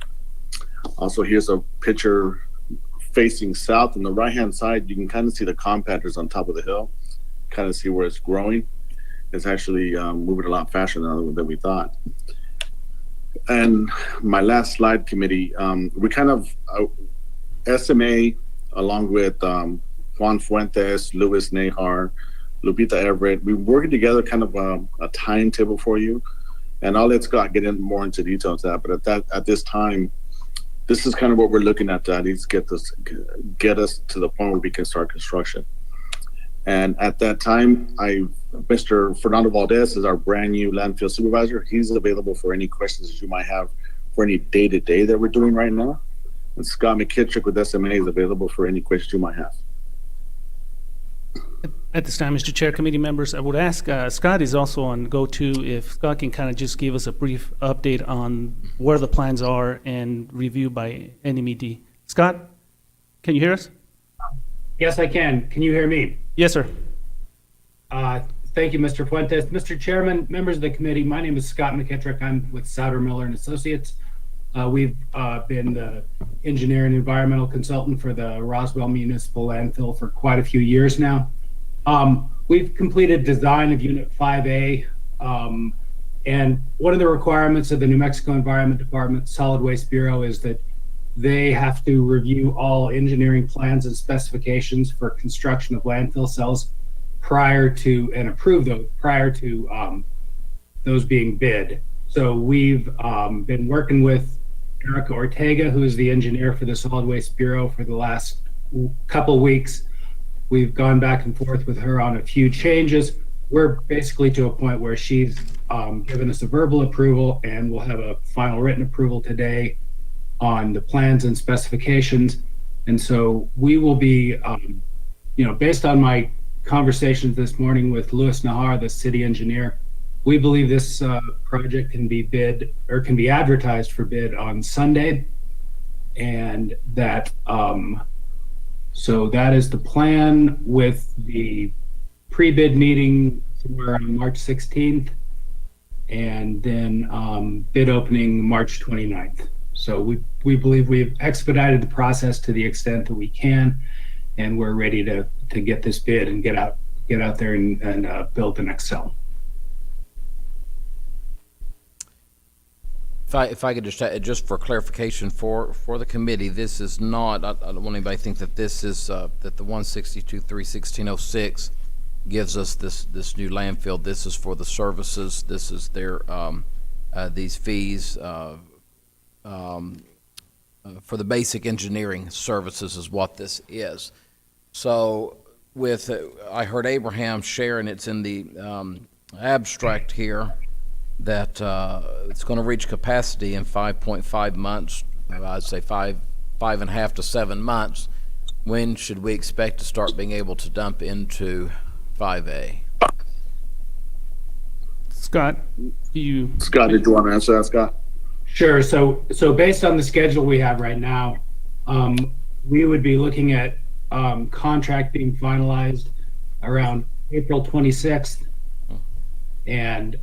Also, here's a picture facing south. On the right-hand side, you can kind of see the compactors on top of the hill, kind of see where it's growing. It's actually moving a lot faster than we thought. And my last slide, committee, we kind of, SMA, along with Juan Fuentes, Luis Nejar, Lupita Everett, we're working together kind of a timetable for you. And I'll let Scott get in more into details of that. But at this time, this is kind of what we're looking at to at least get us to the point where we can start construction. And at that time, Mr. Fernando Valdez is our brand new landfill supervisor. He's available for any questions that you might have for any day-to-day that we're doing right now. And Scott McKittrick with SMA is available for any questions you might have. At this time, Mr. Chair, committee members, I would ask, Scott is also on GoTo, if Scott can kind of just give us a brief update on where the plans are and review by NMED. Scott, can you hear us? Yes, I can. Can you hear me? Yes, sir. Thank you, Mr. Fuentes. Mr. Chairman, members of the committee, my name is Scott McKittrick. I'm with Sauter Miller and Associates. We've been the engineer and environmental consultant for the Roswell Municipal Landfill for quite a few years now. We've completed design of Unit 5A, and one of the requirements of the New Mexico Environment Department Solid Waste Bureau is that they have to review all engineering plans and specifications for construction of landfill cells and approve those prior to those being bid. So we've been working with Erica Ortega, who is the engineer for the Solid Waste Bureau, for the last couple weeks. We've gone back and forth with her on a few changes. We're basically to a point where she's given us a verbal approval, and we'll have a final written approval today on the plans and specifications. And so we will be based on my conversations this morning with Louis Nahar, the city engineer, we believe this project can be bid or can be advertised for bid on Sunday. And that, so that is the plan, with the pre-bid meeting somewhere on March 16th, and then bid opening March 29th. So we believe we've expedited the process to the extent that we can, and we're ready to get this bid and get out there and build the next cell. If I could just for clarification for the committee, this is not, I don't want anybody to think that this is, that the 162.3/1606 gives us this new landfill. This is for the services. This is their, these fees, for the basic engineering services is what this is. So with, I heard Abraham share, and it's in the abstract here, that it's going to reach capacity in 5.5 months. I'd say 5.5 to 7 months. When should we expect to start being able to dump into 5A? Scott, Scott, did you want to answer that, Scott? Sure. So based on the schedule we have right now, we would be looking at contract being finalized around April 26th, and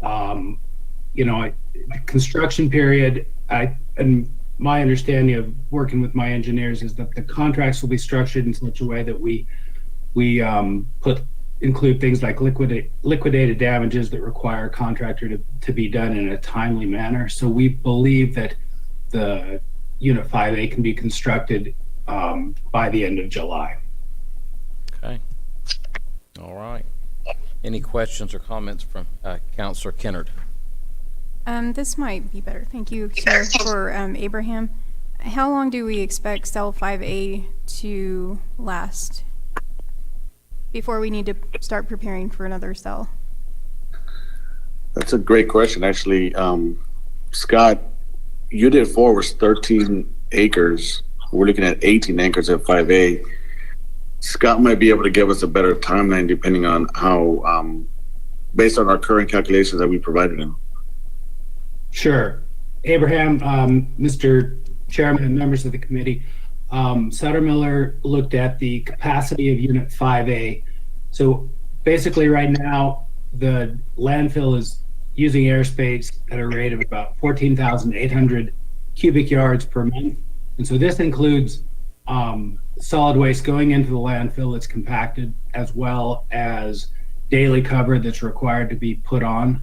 construction period. And my understanding of working with my engineers is that the contracts will be structured in such a way that we include things like liquidated damages that require a contractor to be done in a timely manner. So we believe that the Unit 5A can be constructed by the end of July. Okay. All right. Any questions or comments from Councilor Kennard? This might be better. Thank you, Chair, for Abraham. How long do we expect cell 5A to last before we need to start preparing for another cell? That's a great question, actually. Scott, Unit 4 was 13 acres. We're looking at 18 acres at 5A. Scott might be able to give us a better timeline depending on how, based on our current calculations that we provided him. Sure. Abraham, Mr. Chairman and members of the committee, Sutter Miller looked at the capacity of Unit 5A. So basically right now, the landfill is using airspace at a rate of about 14,800 cubic yards per month. And so this includes solid waste going into the landfill that's compacted, as well as daily cover that's required to be put on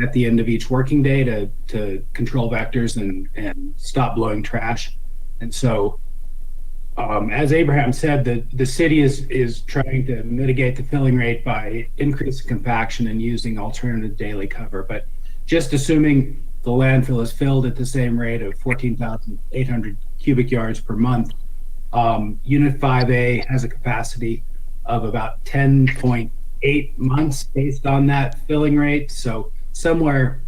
at the end of each working day to control vectors and stop blowing trash. And so, as Abraham said, the city is trying to mitigate the filling rate by increasing compaction and using alternative daily cover. But just assuming the landfill is filled at the same rate of 14,800 cubic yards per month, Unit 5A has a capacity of about 10.8 months based on that filling rate. So somewhere,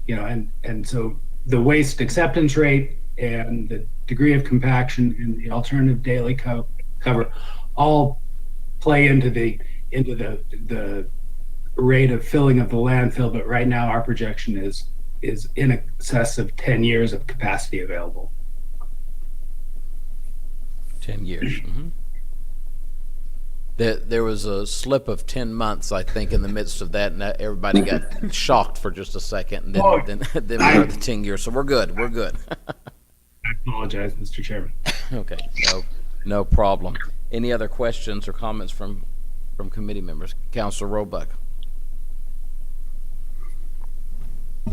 and so the waste acceptance rate and the degree of compaction and the alternative daily cover all play into the rate of filling of the landfill. But right now our projection is in excess of 10 years of capacity available. 10 years. Mm-hmm. There was a slip of 10 months, I think, in the midst of that, and everybody got shocked for just a second, and then we got the 10 years. So we're good. We're good. I apologize, Mr. Chairman. Okay, no problem. Any other questions or comments from committee members? Councilor Roebuck.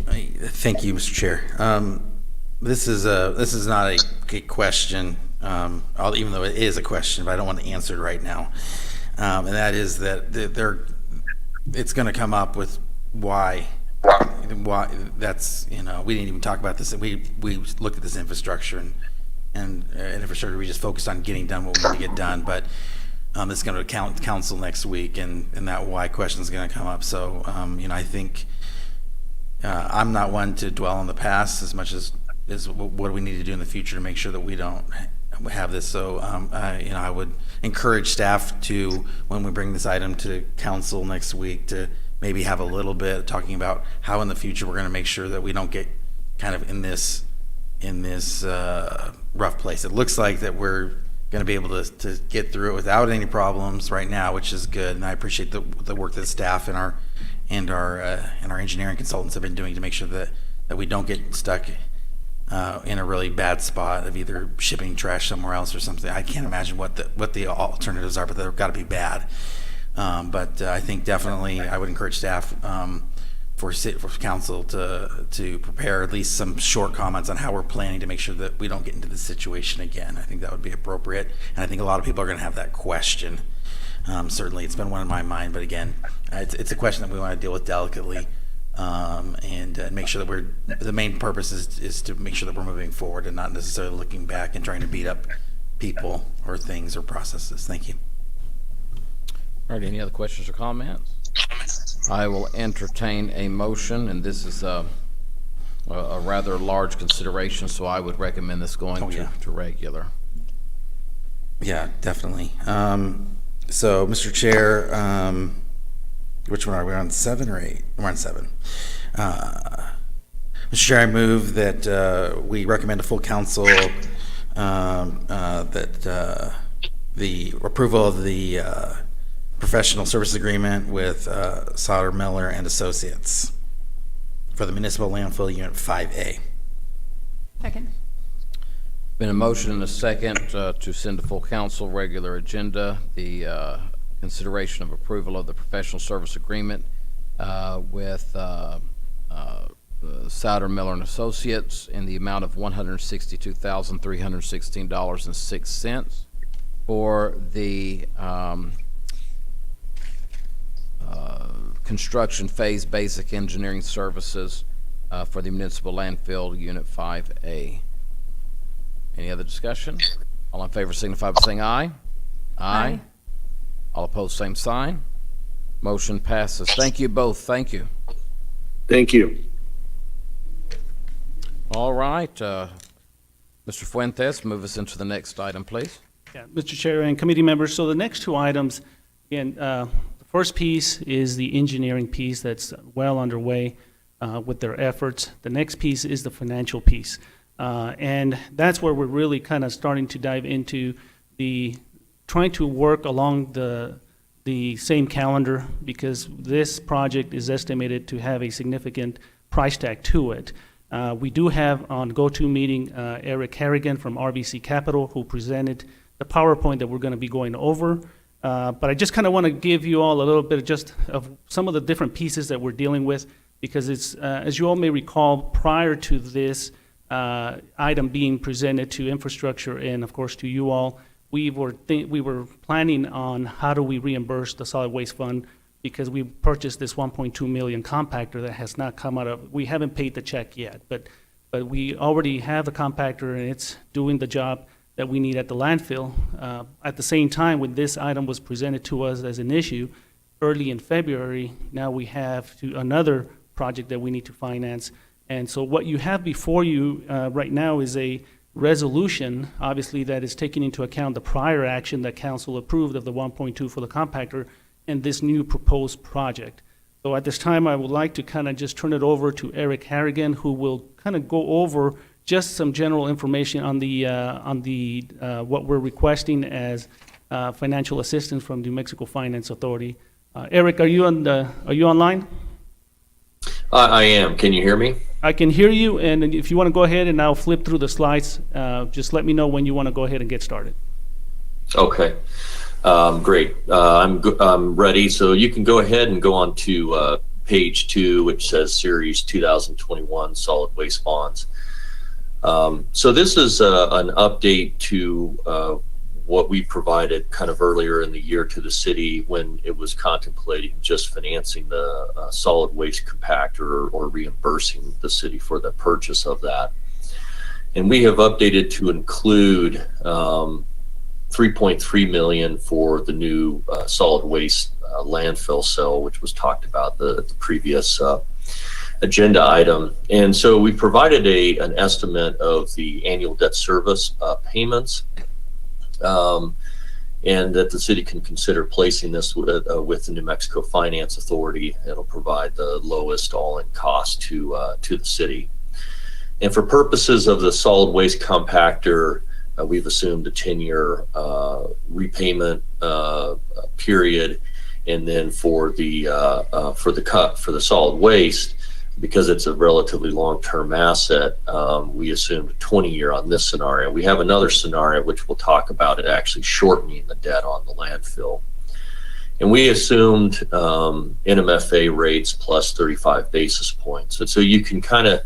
Thank you, Mr. Chair. This is not a question, even though it is a question, but I don't want to answer it right now. And that is that it's going to come up with why that's, we didn't even talk about this. We looked at this infrastructure and infrastructure, we just focused on getting done what we need to get done. But it's going to council next week, and that why question is going to come up. So, I think I'm not one to dwell on the past as much as what do we need to do in the future to make sure that we don't have this. So, I would encourage staff to, when we bring this item to council next week, to maybe have a little bit talking about how in the future we're going to make sure that we don't get kind of in this rough place. It looks like that we're going to be able to get through it without any problems right now, which is good. And I appreciate the work that staff and our engineering consultants have been doing to make sure that we don't get stuck in a really bad spot of either shipping trash somewhere else or something. I can't imagine what the alternatives are, but they've got to be bad. But I think definitely I would encourage staff for council to prepare at least some short comments on how we're planning to make sure that we don't get into this situation again. I think that would be appropriate, and I think a lot of people are going to have that question. Certainly, it's been one in my mind, but again, it's a question that we want to deal with delicately, and make sure that the main purpose is to make sure that we're moving forward and not necessarily looking back and trying to beat up people or things or processes. Thank you. All right, any other questions or comments? I will entertain a motion, and this is a rather large consideration, so I would recommend this going to regular. Yeah, definitely. So, Mr. Chair, which one are we on, 7 or 8? We're on 7. Mr. Chair, I move that we recommend to full council that the approval of the professional service agreement with Sauter, Miller and Associates for the municipal landfill unit 5A. Second. Been a motion and a second to send to full council regular agenda the consideration of approval of the professional service agreement with Sauter, Miller and Associates in the amount of $162,316.06 for the construction phase basic engineering services for the municipal landfill unit 5A. Any other discussion? All in favor signify by saying aye. Aye. All opposed, same sign. Motion passes. Thank you both. Thank you. Thank you. All right. Mr. Fuentes, move us into the next item, please. Yeah, Mr. Chair and committee members, so the next two items, again, the first piece is the engineering piece that's well underway with their efforts. The next piece is the financial piece. And that's where we're really kind of starting to dive into trying to work along the same calendar, because this project is estimated to have a significant price tag to it. We do have on GoToMeeting Eric Harrigan from RBC Capital, who presented the PowerPoint that we're going to be going over. But I just kind of want to give you all a little bit of some of the different pieces that we're dealing with, because it's, as you all may recall, prior to this item being presented to infrastructure and, of course, to you all, we were planning on how do we reimburse the solid waste fund, because we purchased this 1.2 million compactor that has not come out of, we haven't paid the check yet, but we already have a compactor and it's doing the job that we need at the landfill. At the same time, when this item was presented to us as an issue early in February, now we have another project that we need to finance. And so what you have before you right now is a resolution, obviously, that is taking into account the prior action that council approved of the 1.2 for the compactor and this new proposed project. So at this time, I would like to kind of just turn it over to Eric Harrigan, who will kind of go over just some general information on what we're requesting as financial assistance from New Mexico Finance Authority. Eric, are you online? I am. Can you hear me? I can hear you, and if you want to go ahead and I'll flip through the slides, just let me know when you want to go ahead and get started. Okay. Great. I'm ready. So you can go ahead and go on to page 2, which says Series 2021 Solid Waste Bonds. So this is an update to what we provided kind of earlier in the year to the city when it was contemplating just financing the solid waste compactor or reimbursing the city for the purchase of that. And we have updated to include $3.3 million for the new solid waste landfill cell, which was talked about the previous agenda item. And so we provided an estimate of the annual debt service payments and that the city can consider placing this with the New Mexico Finance Authority. It'll provide the lowest all-in cost to the city. And for purposes of the solid waste compactor, we've assumed a 10-year repayment period, and then for the solid waste, because it's a relatively long-term asset, we assumed a 20-year on this scenario. We have another scenario which we'll talk about, it actually shortening the debt on the landfill. And we assumed NMFA rates plus 35 basis points. And so you can kind of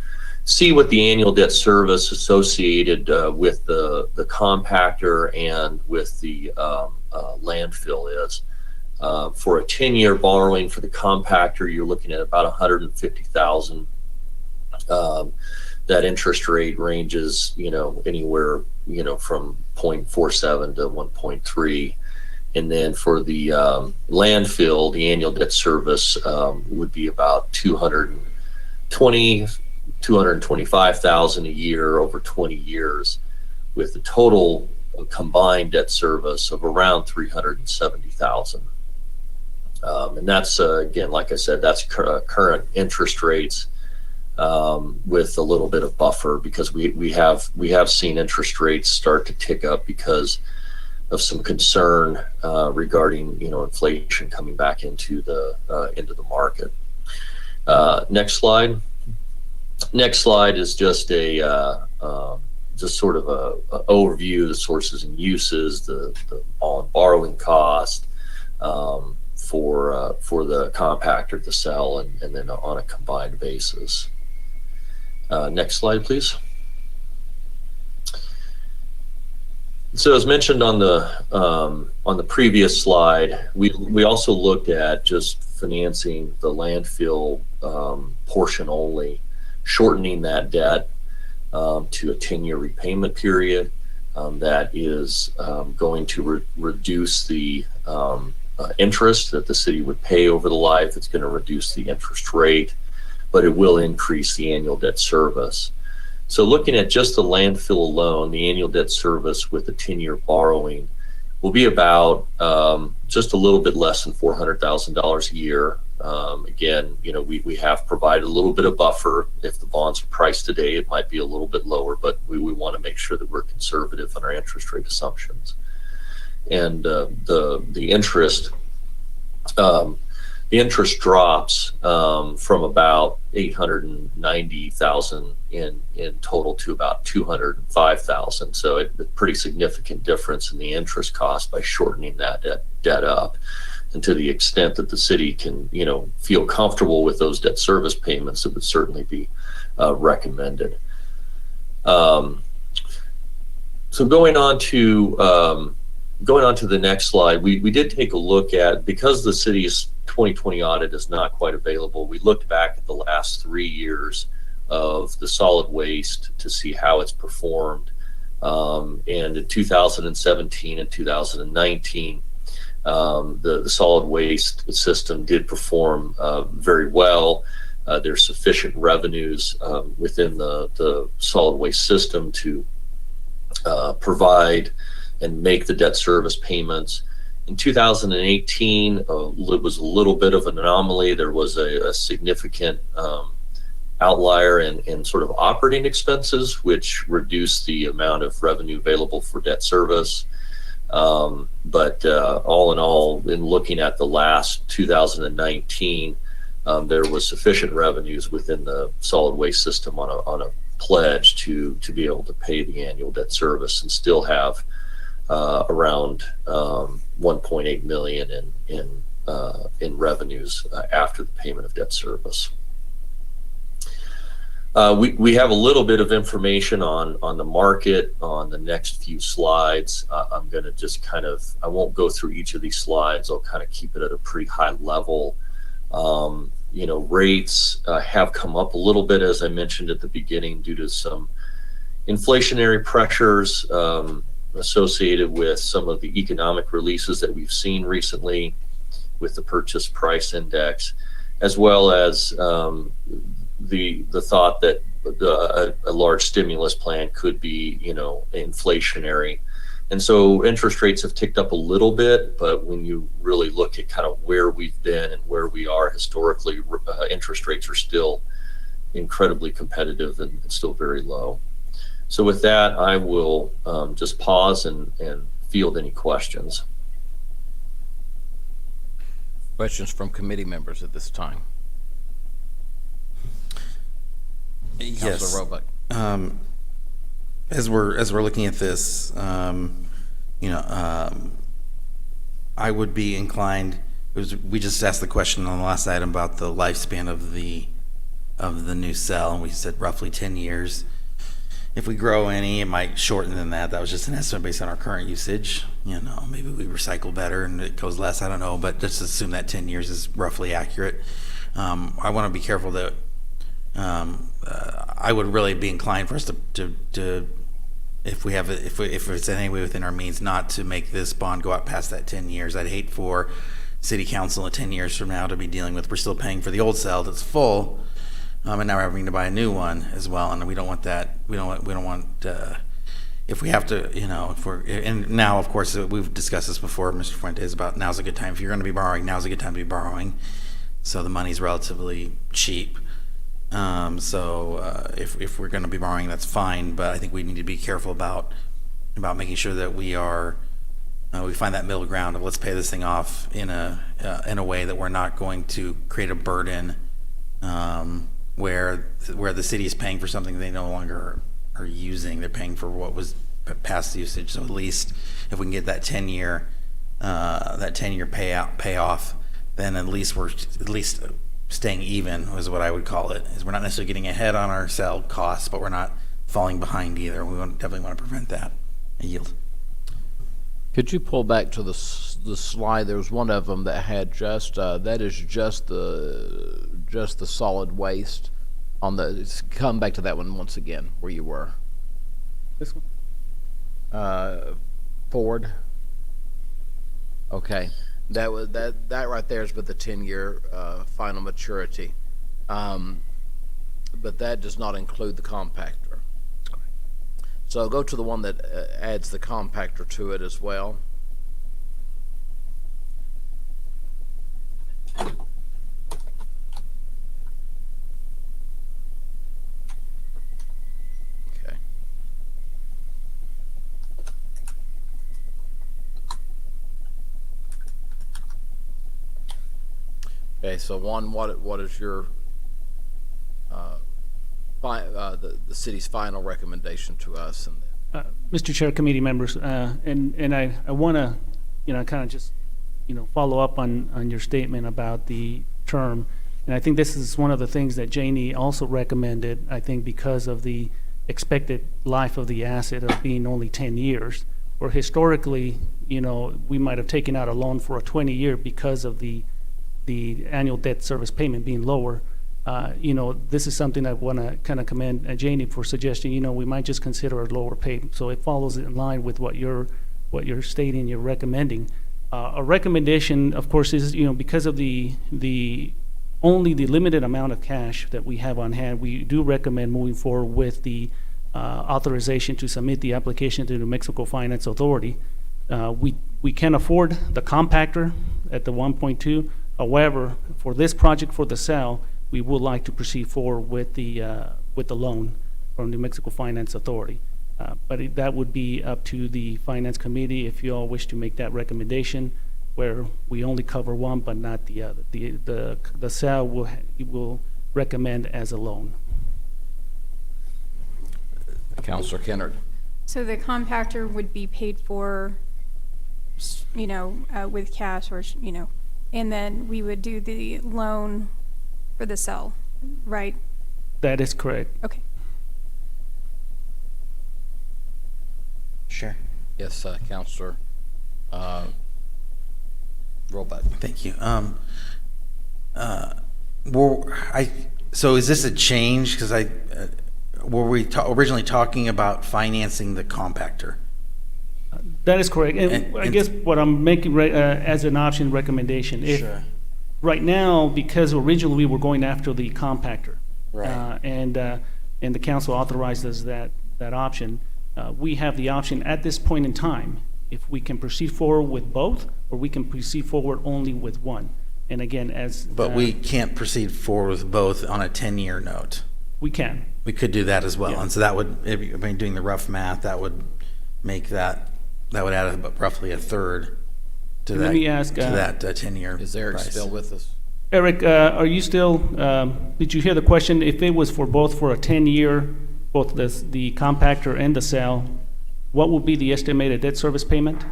see what the annual debt service associated with the compactor and with the landfill is. For a 10-year borrowing for the compactor, you're looking at about $150,000. That interest rate ranges, anywhere, from 0.47 to 1.3. And then for the landfill, the annual debt service would be about $225,000 a year over 20 years, with the total combined debt service of around $370,000. And that's, again, like I said, that's current interest rates with a little bit of buffer, because we have seen interest rates start to tick up because of some concern regarding inflation coming back into the market. Next slide. Next slide is just a sort of a overview of the sources and uses, the all-in borrowing cost for the compactor to sell, and then on a combined basis. Next slide, please. So as mentioned on the previous slide, we also looked at just financing the landfill portion only, shortening that debt to a 10-year repayment period. That is going to reduce the interest that the city would pay over the life. It's going to reduce the interest rate, but it will increase the annual debt service. So looking at just the landfill alone, the annual debt service with a 10-year borrowing will be about just a little bit less than $400,000 a year. Again, we have provided a little bit of buffer. If the bonds are priced today, it might be a little bit lower, but we want to make sure that we're conservative on our interest rate assumptions. And the interest drops from about $890,000 in total to about $205,000. So a pretty significant difference in the interest cost by shortening that debt up. And to the extent that the city can, feel comfortable with those debt service payments, it would certainly be recommended. So going on to the next slide, we did take a look at, because the city's 2020 audit is not quite available, we looked back at the last 3 years of the solid waste to see how it's performed. And in 2017 and 2019, the solid waste system did perform very well. There's sufficient revenues within the solid waste system to provide and make the debt service payments. In 2018, it was a little bit of an anomaly. There was a significant outlier in sort of operating expenses, which reduced the amount of revenue available for debt service. But all in all, in looking at the last 2019, there was sufficient revenues within the solid waste system on a pledge to be able to pay the annual debt service and still have around $1.8 million in revenues after the payment of debt service. We have a little bit of information on the market on the next few slides. I'm going to just I won't go through each of these slides. I'll kind of keep it at a pretty high level. Rates have come up a little bit, as I mentioned at the beginning, due to some inflationary pressures associated with some of the economic releases that we've seen recently with the purchase price index, as well as the thought that a large stimulus plan could be inflationary. And so interest rates have ticked up a little bit, but when you really look at kind of where we've been and where we are historically, interest rates are still incredibly competitive and still very low. So with that, I will just pause and field any questions. Questions from committee members at this time? Yes. Councilor Roebuck. As we're looking at this, I would be inclined. We just asked the question on the last item about the lifespan of the new cell, and we said roughly 10 years. If we grow any, it might shorten than that. That was just an estimate based on our current usage. Maybe we recycle better and it goes less. I don't know, but just assume that 10 years is roughly accurate. I want to be careful that I would really be inclined for us to if it's any way within our means, not to make this bond go out past that 10 years. I'd hate for city council in 10 years from now to be dealing with, we're still paying for the old cell that's full, and now we're having to buy a new one as well, and we don't want that. We don't want if we have to, and now of course we've discussed this before, Mr. Fuentes, about now's a good time. If you're going to be borrowing, now's a good time to be borrowing. So the money's relatively cheap. If we're going to be borrowing, that's fine, but I think we need to be careful about making sure that we find that middle ground of let's pay this thing off in a way that we're not going to create a burden where the city is paying for something they no longer are using. They're paying for what was past usage. So at least if we can get that 10-year payoff, then at least we're staying even is what I would call it. Is we're not necessarily getting ahead on our cell costs, but we're not falling behind either. We definitely want to prevent that. I yield. Could you pull back to the slide? There was one of them that had just the solid waste on the. Come back to that one once again, where you were. This one? Forward. Okay. That right there is with the 10-year final maturity, but that does not include the compactor. So go to the one that adds the compactor to it as well. Okay. Okay, so what is your the city's final recommendation to us? And Mr. Chair, committee members, and I want to, kind of just, follow up on your statement about the term. And I think this is one of the things that Janie also recommended, I think because of the expected life of the asset of being only 10 years, or historically, we might have taken out a loan for a 20-year because of the annual debt service payment being lower. This is something I want to kind of commend Janie for suggesting, we might just consider a lower pay. So it follows in line with what you're stating, you're recommending. A recommendation, of course, is, because of the only the limited amount of cash that we have on hand, we do recommend moving forward with the authorization to submit the application to the New Mexico Finance Authority. We can afford the compactor at the 1.2. However, for this project, for the cell, we would like to proceed forward with the loan from New Mexico Finance Authority. But that would be up to the Finance Committee if you all wish to make that recommendation, where we only cover one but not the other. The cell will recommend as a loan. Councilor Kennard. So the compactor would be paid for, with cash or, and then we would do the loan for the cell, right? That is correct. Okay. Sure. Yes, Councilor Roebuck. Thank you. So is this a change? Because were we originally talking about financing the compactor? That is correct. And I guess what I'm making as an option recommendation, Sure. Right now, because originally we were going after the compactor. Right. And the council authorized us that option. we have the option at this point in time, if we can proceed forward with both, or we can proceed forward only with one. And again, as. But we can't proceed forward with both on a 10-year note. We can. We could do that as well. Yeah. And so that would, doing the rough math, that would make that would add about roughly a third to Let that, me ask, to that 10-year Is Eric price. still with us? Eric, are you still, did you hear the question? If it was for both for a 10-year, both the compactor and the cell, what would be the estimated debt service payment?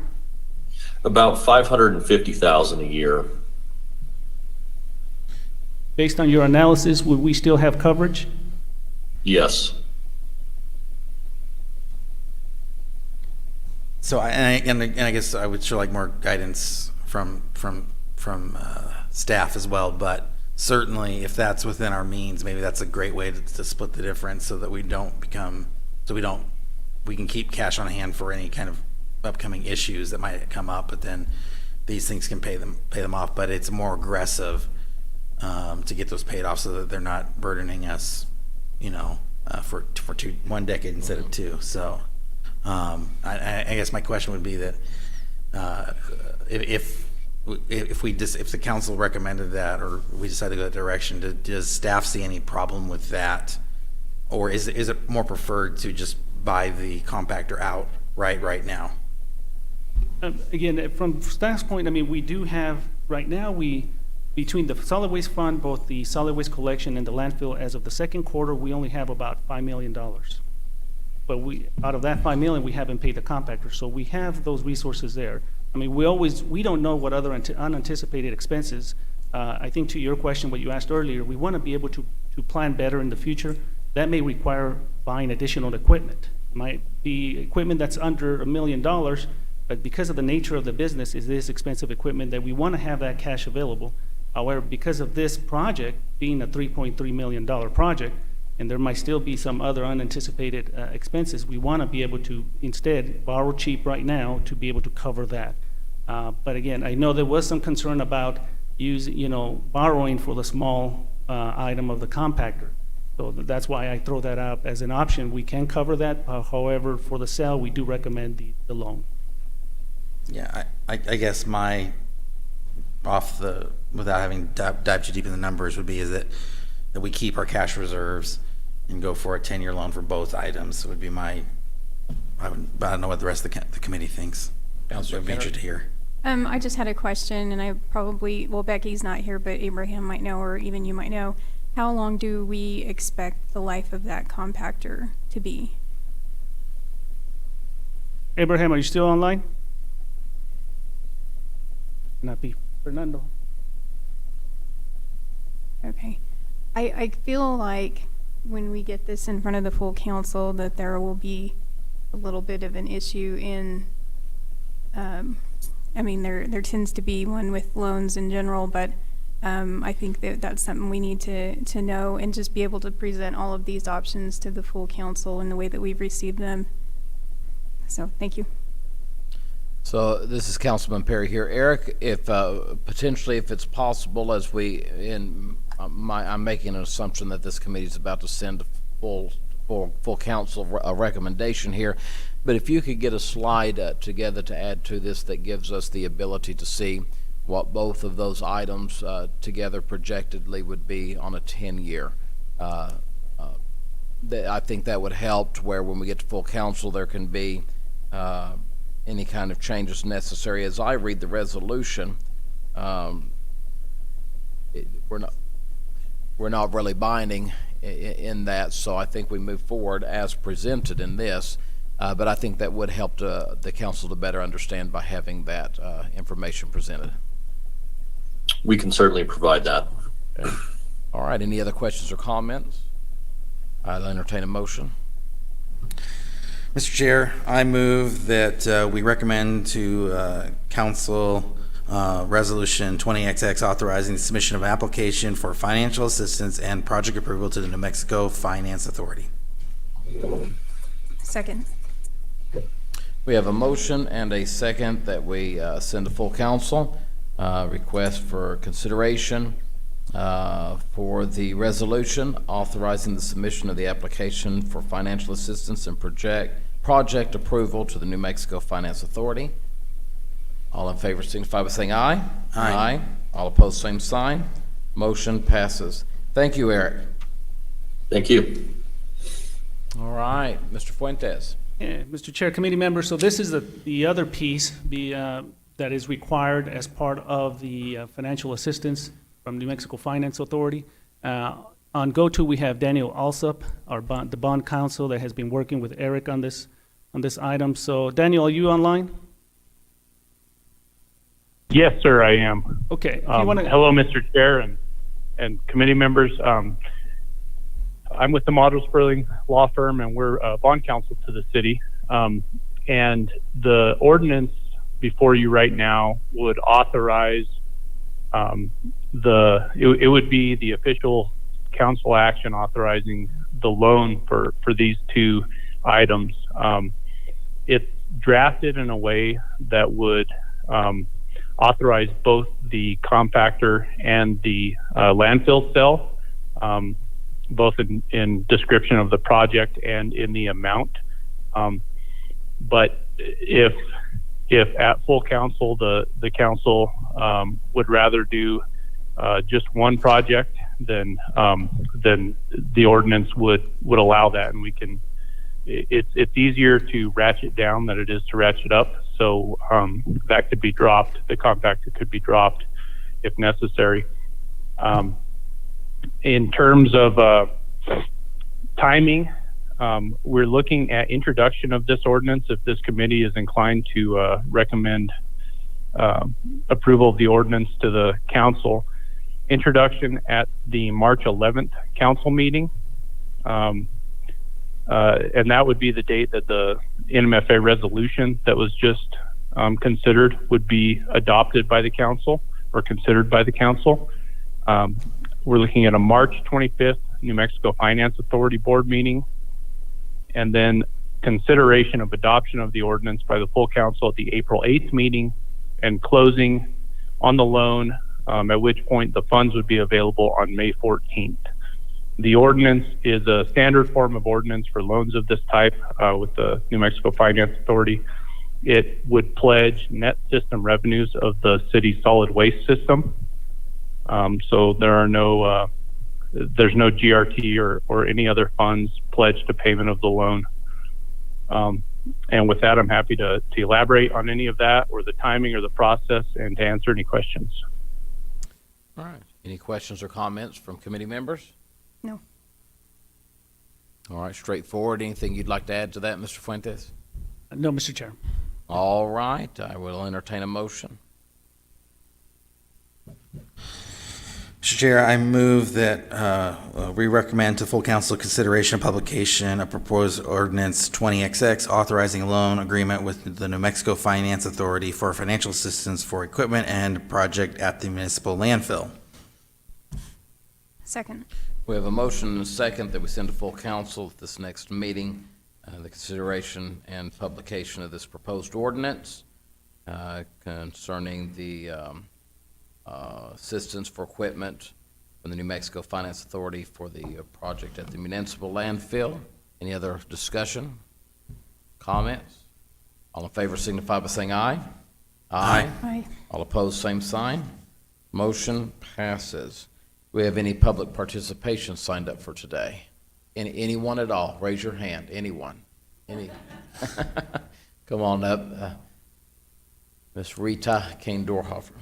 About $550,000 a year. Based on your analysis, would we still have coverage? Yes. So I guess I would sure like more guidance from staff as well, but certainly if that's within our means, maybe that's a great way to split the difference so that we can keep cash on hand for any kind of upcoming issues that might come up, but then these things can pay them off. But it's more aggressive to get those paid off so that they're not burdening us, for 1 decade instead of 2. So I guess my question would be that if the council recommended that, or we decide to go that direction, does staff see any problem with that, or is it more preferred to just buy the compactor out right now? Again, from staff's point, I mean, we do have, right now, between the solid waste fund, both the solid waste collection and the landfill, as of the second quarter, we only have about $5 million. But out of that $5 million, we haven't paid the compactor, so we have those resources there. I mean, we don't know what other unanticipated expenses. I think to your question, what you asked earlier, we want to be able to plan better in the future. That may require buying additional equipment. It might be equipment that's under $1 million, but because of the nature of the business, it is expensive equipment that we want to have that cash available. However, because of this project being a $3.3 million project, and there might still be some other unanticipated expenses, we want to be able to instead borrow cheap right now to be able to cover that. But again, I know there was some concern about borrowing for the small item of the compactor. So that's why I throw that out as an option. We can cover that. However, for the cell, we do recommend the loan. Yeah, I guess without having dived too deep in the numbers would be is that we keep our cash reserves and go for a 10-year loan for both items. Would be but I don't know what the rest of the committee thinks. Councilor I'd be interested to hear. I just had a question, and Becky's not here, but Abraham might know, or even you might know. How long do we expect the life of that compactor to be? Abraham, are you still online? Not be Fernando. Okay. I feel like when we get this in front of the full council that there will be a little bit of an issue in, there tends to be one with loans in general, but I think that's something we need to know and just be able to present all of these options to the full council in the way that we've received them. So, thank you. So this is Councilman Perry here. Eric, if potentially if it's possible, I'm making an assumption that this committee is about to send full council a recommendation here, but if you could get a slide together to add to this that gives us the ability to see what both of those items together projectedly would be on a 10-year. I think that would help to where when we get to full council there can be any kind of changes necessary. As I read the resolution, we're not really binding in that, so I think we move forward as presented in this, but I think that would help the council to better understand by having that information presented. We can certainly provide that. Okay. All right, any other questions or comments? I'll entertain a motion. Mr. Chair, I move that we recommend to Council Resolution 20XX authorizing the submission of an application for financial assistance and project approval to the New Mexico Finance Authority. Second. We have a motion and a second that we send to full council. Request for consideration for the resolution authorizing the submission of the application for financial assistance and project project approval to the New Mexico Finance Authority. All in favor signify by saying aye. Aye. All opposed, same sign. Motion passes. Thank you, Eric. Thank you. All right, Mr. Fuentes. Yeah, Mr. Chair, committee members, so this is the other piece that is required as part of the financial assistance from New Mexico Finance Authority. On GOTO, we have Daniel Alsop, the bond counsel that has been working with Eric on this item. So Daniel, are you online? Yes, sir, I am. Okay. If you wanna... Hello, Mr. Chair and committee members. I'm with the Model Sperling Law Firm, and we're bond counsel to the city. And the ordinance before you right now would authorize it would be the official council action authorizing the loan for these two items. It's drafted in a way that would authorize both the compactor and the landfill cell, both in description of the project and in the amount. But if at full council, the council would rather do just one project, then the ordinance would allow that, and we can. It's easier to ratchet down than it is to ratchet up. So that could be dropped. The compactor could be dropped if necessary. In terms of timing, we're looking at introduction of this ordinance if this committee is inclined to recommend approval of the ordinance to the council. Introduction at the March 11th council meeting. And that would be the date that the NMFA resolution that was just considered would be adopted by the council or considered by the council. We're looking at a March 25th New Mexico Finance Authority board meeting, and then consideration of adoption of the ordinance by the full council at the April 8th meeting, and closing on the loan, at which point the funds would be available on May 14th. The ordinance is a standard form of ordinance for loans of this type with the New Mexico Finance Authority. It would pledge net system revenues of the city's solid waste system. So there are there's no GRT or any other funds pledged to payment of the loan. And with that, I'm happy to elaborate on any of that or the timing or the process and to answer any questions. All right. Any questions or comments from committee members? No. All right, straightforward. Anything you'd like to add to that, Mr. Fuentes? No, Mr. Chair. All right, I will entertain a motion. Mr. Chair, I move that we recommend to full council consideration and publication a proposed ordinance 20XX authorizing a loan agreement with the New Mexico Finance Authority for financial assistance for equipment and project at the municipal landfill. Second. We have a motion and a second that we send to full council at this next meeting, the consideration and publication of this proposed ordinance concerning the assistance for equipment from the New Mexico Finance Authority for the project at the municipal landfill. Any other discussion? Comments? All in favor signify by saying aye. Aye. Aye. All opposed, same sign. Motion passes. Do we have any public participation signed up for today? Anyone at all? Raise your hand. Anyone? Any? Come on up. Ms. Rita Kane-Dorhofer.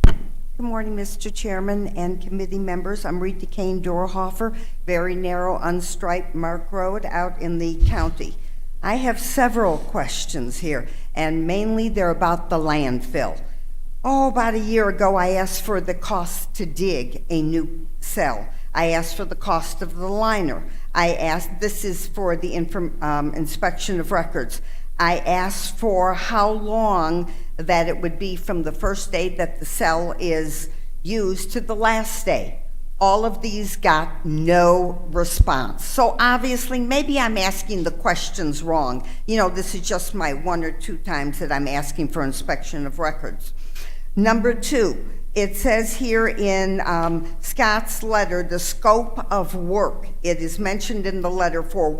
Good morning, Mr. Chairman and committee members. I'm Rita Kane-Dorhofer, very narrow, unstriped Mark Road out in the county. I have several questions here, and mainly they're about the landfill. About a year ago, I asked for the cost to dig a new cell. I asked for the cost of the liner. This is for the inspection of records. I asked for how long that it would be from the first day that the cell is used to the last day. All of these got no response. So obviously, maybe I'm asking the questions wrong. You know, this is just my 1 or 2 times that I'm asking for inspection of records. Number 2, It says here in Scott's letter, the scope of work. It is mentioned in the letter for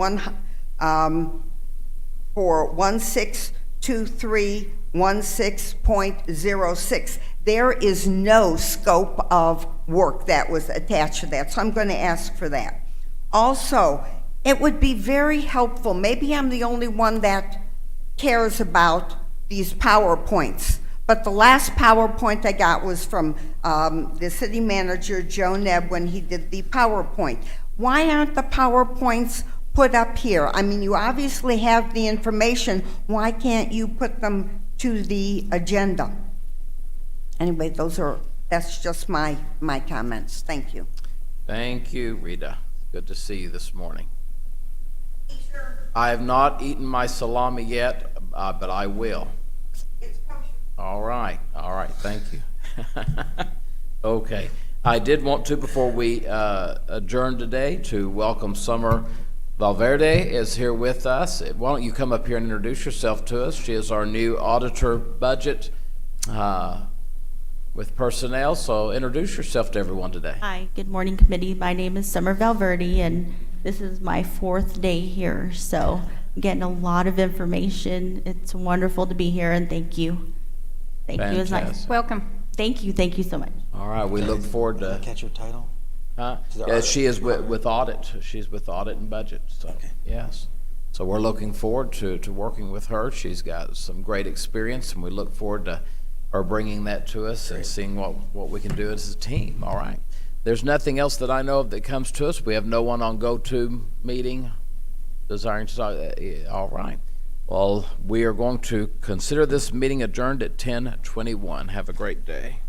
162316.06. There is no scope of work that was attached to that, so I'm going to ask for that. Also, it would be very helpful, maybe I'm the only one that cares about these PowerPoints, but the last PowerPoint I got was from the city manager, Joe Nebb, when he did the PowerPoint. Why aren't the PowerPoints put up here? I mean, you obviously have the information. Why can't you put them to the agenda? Anyway, that's just my comments. Thank you. Thank you, Rita. Good to see you this morning. I have not eaten my salami yet, but I will. All right, thank you. Okay, I did want to, before we adjourn today, to welcome Summer Valverde is here with us. Why don't you come up here and introduce yourself to us? She is our new auditor budget with personnel, so introduce yourself to everyone today. Hi, good morning, committee. My name is Summer Valverde, and this is my 4th day here, so I'm getting a lot of information. It's wonderful to be here, and thank you. Thank you. It's nice. Fantastic. Welcome. Thank you so much. All right, we look forward to. Catch your title? Yeah, she is with audit. She's with audit and budget. So Okay. yes, so we're looking forward to working with her. She's got some great experience, and we look forward to her bringing that to us and seeing what we can do as a team. All right. There's nothing else that I know of that comes to us. We have no one on GoToMeeting desiring to talk. All right. Well, we are going to consider this meeting adjourned at 10:21. Have a great day.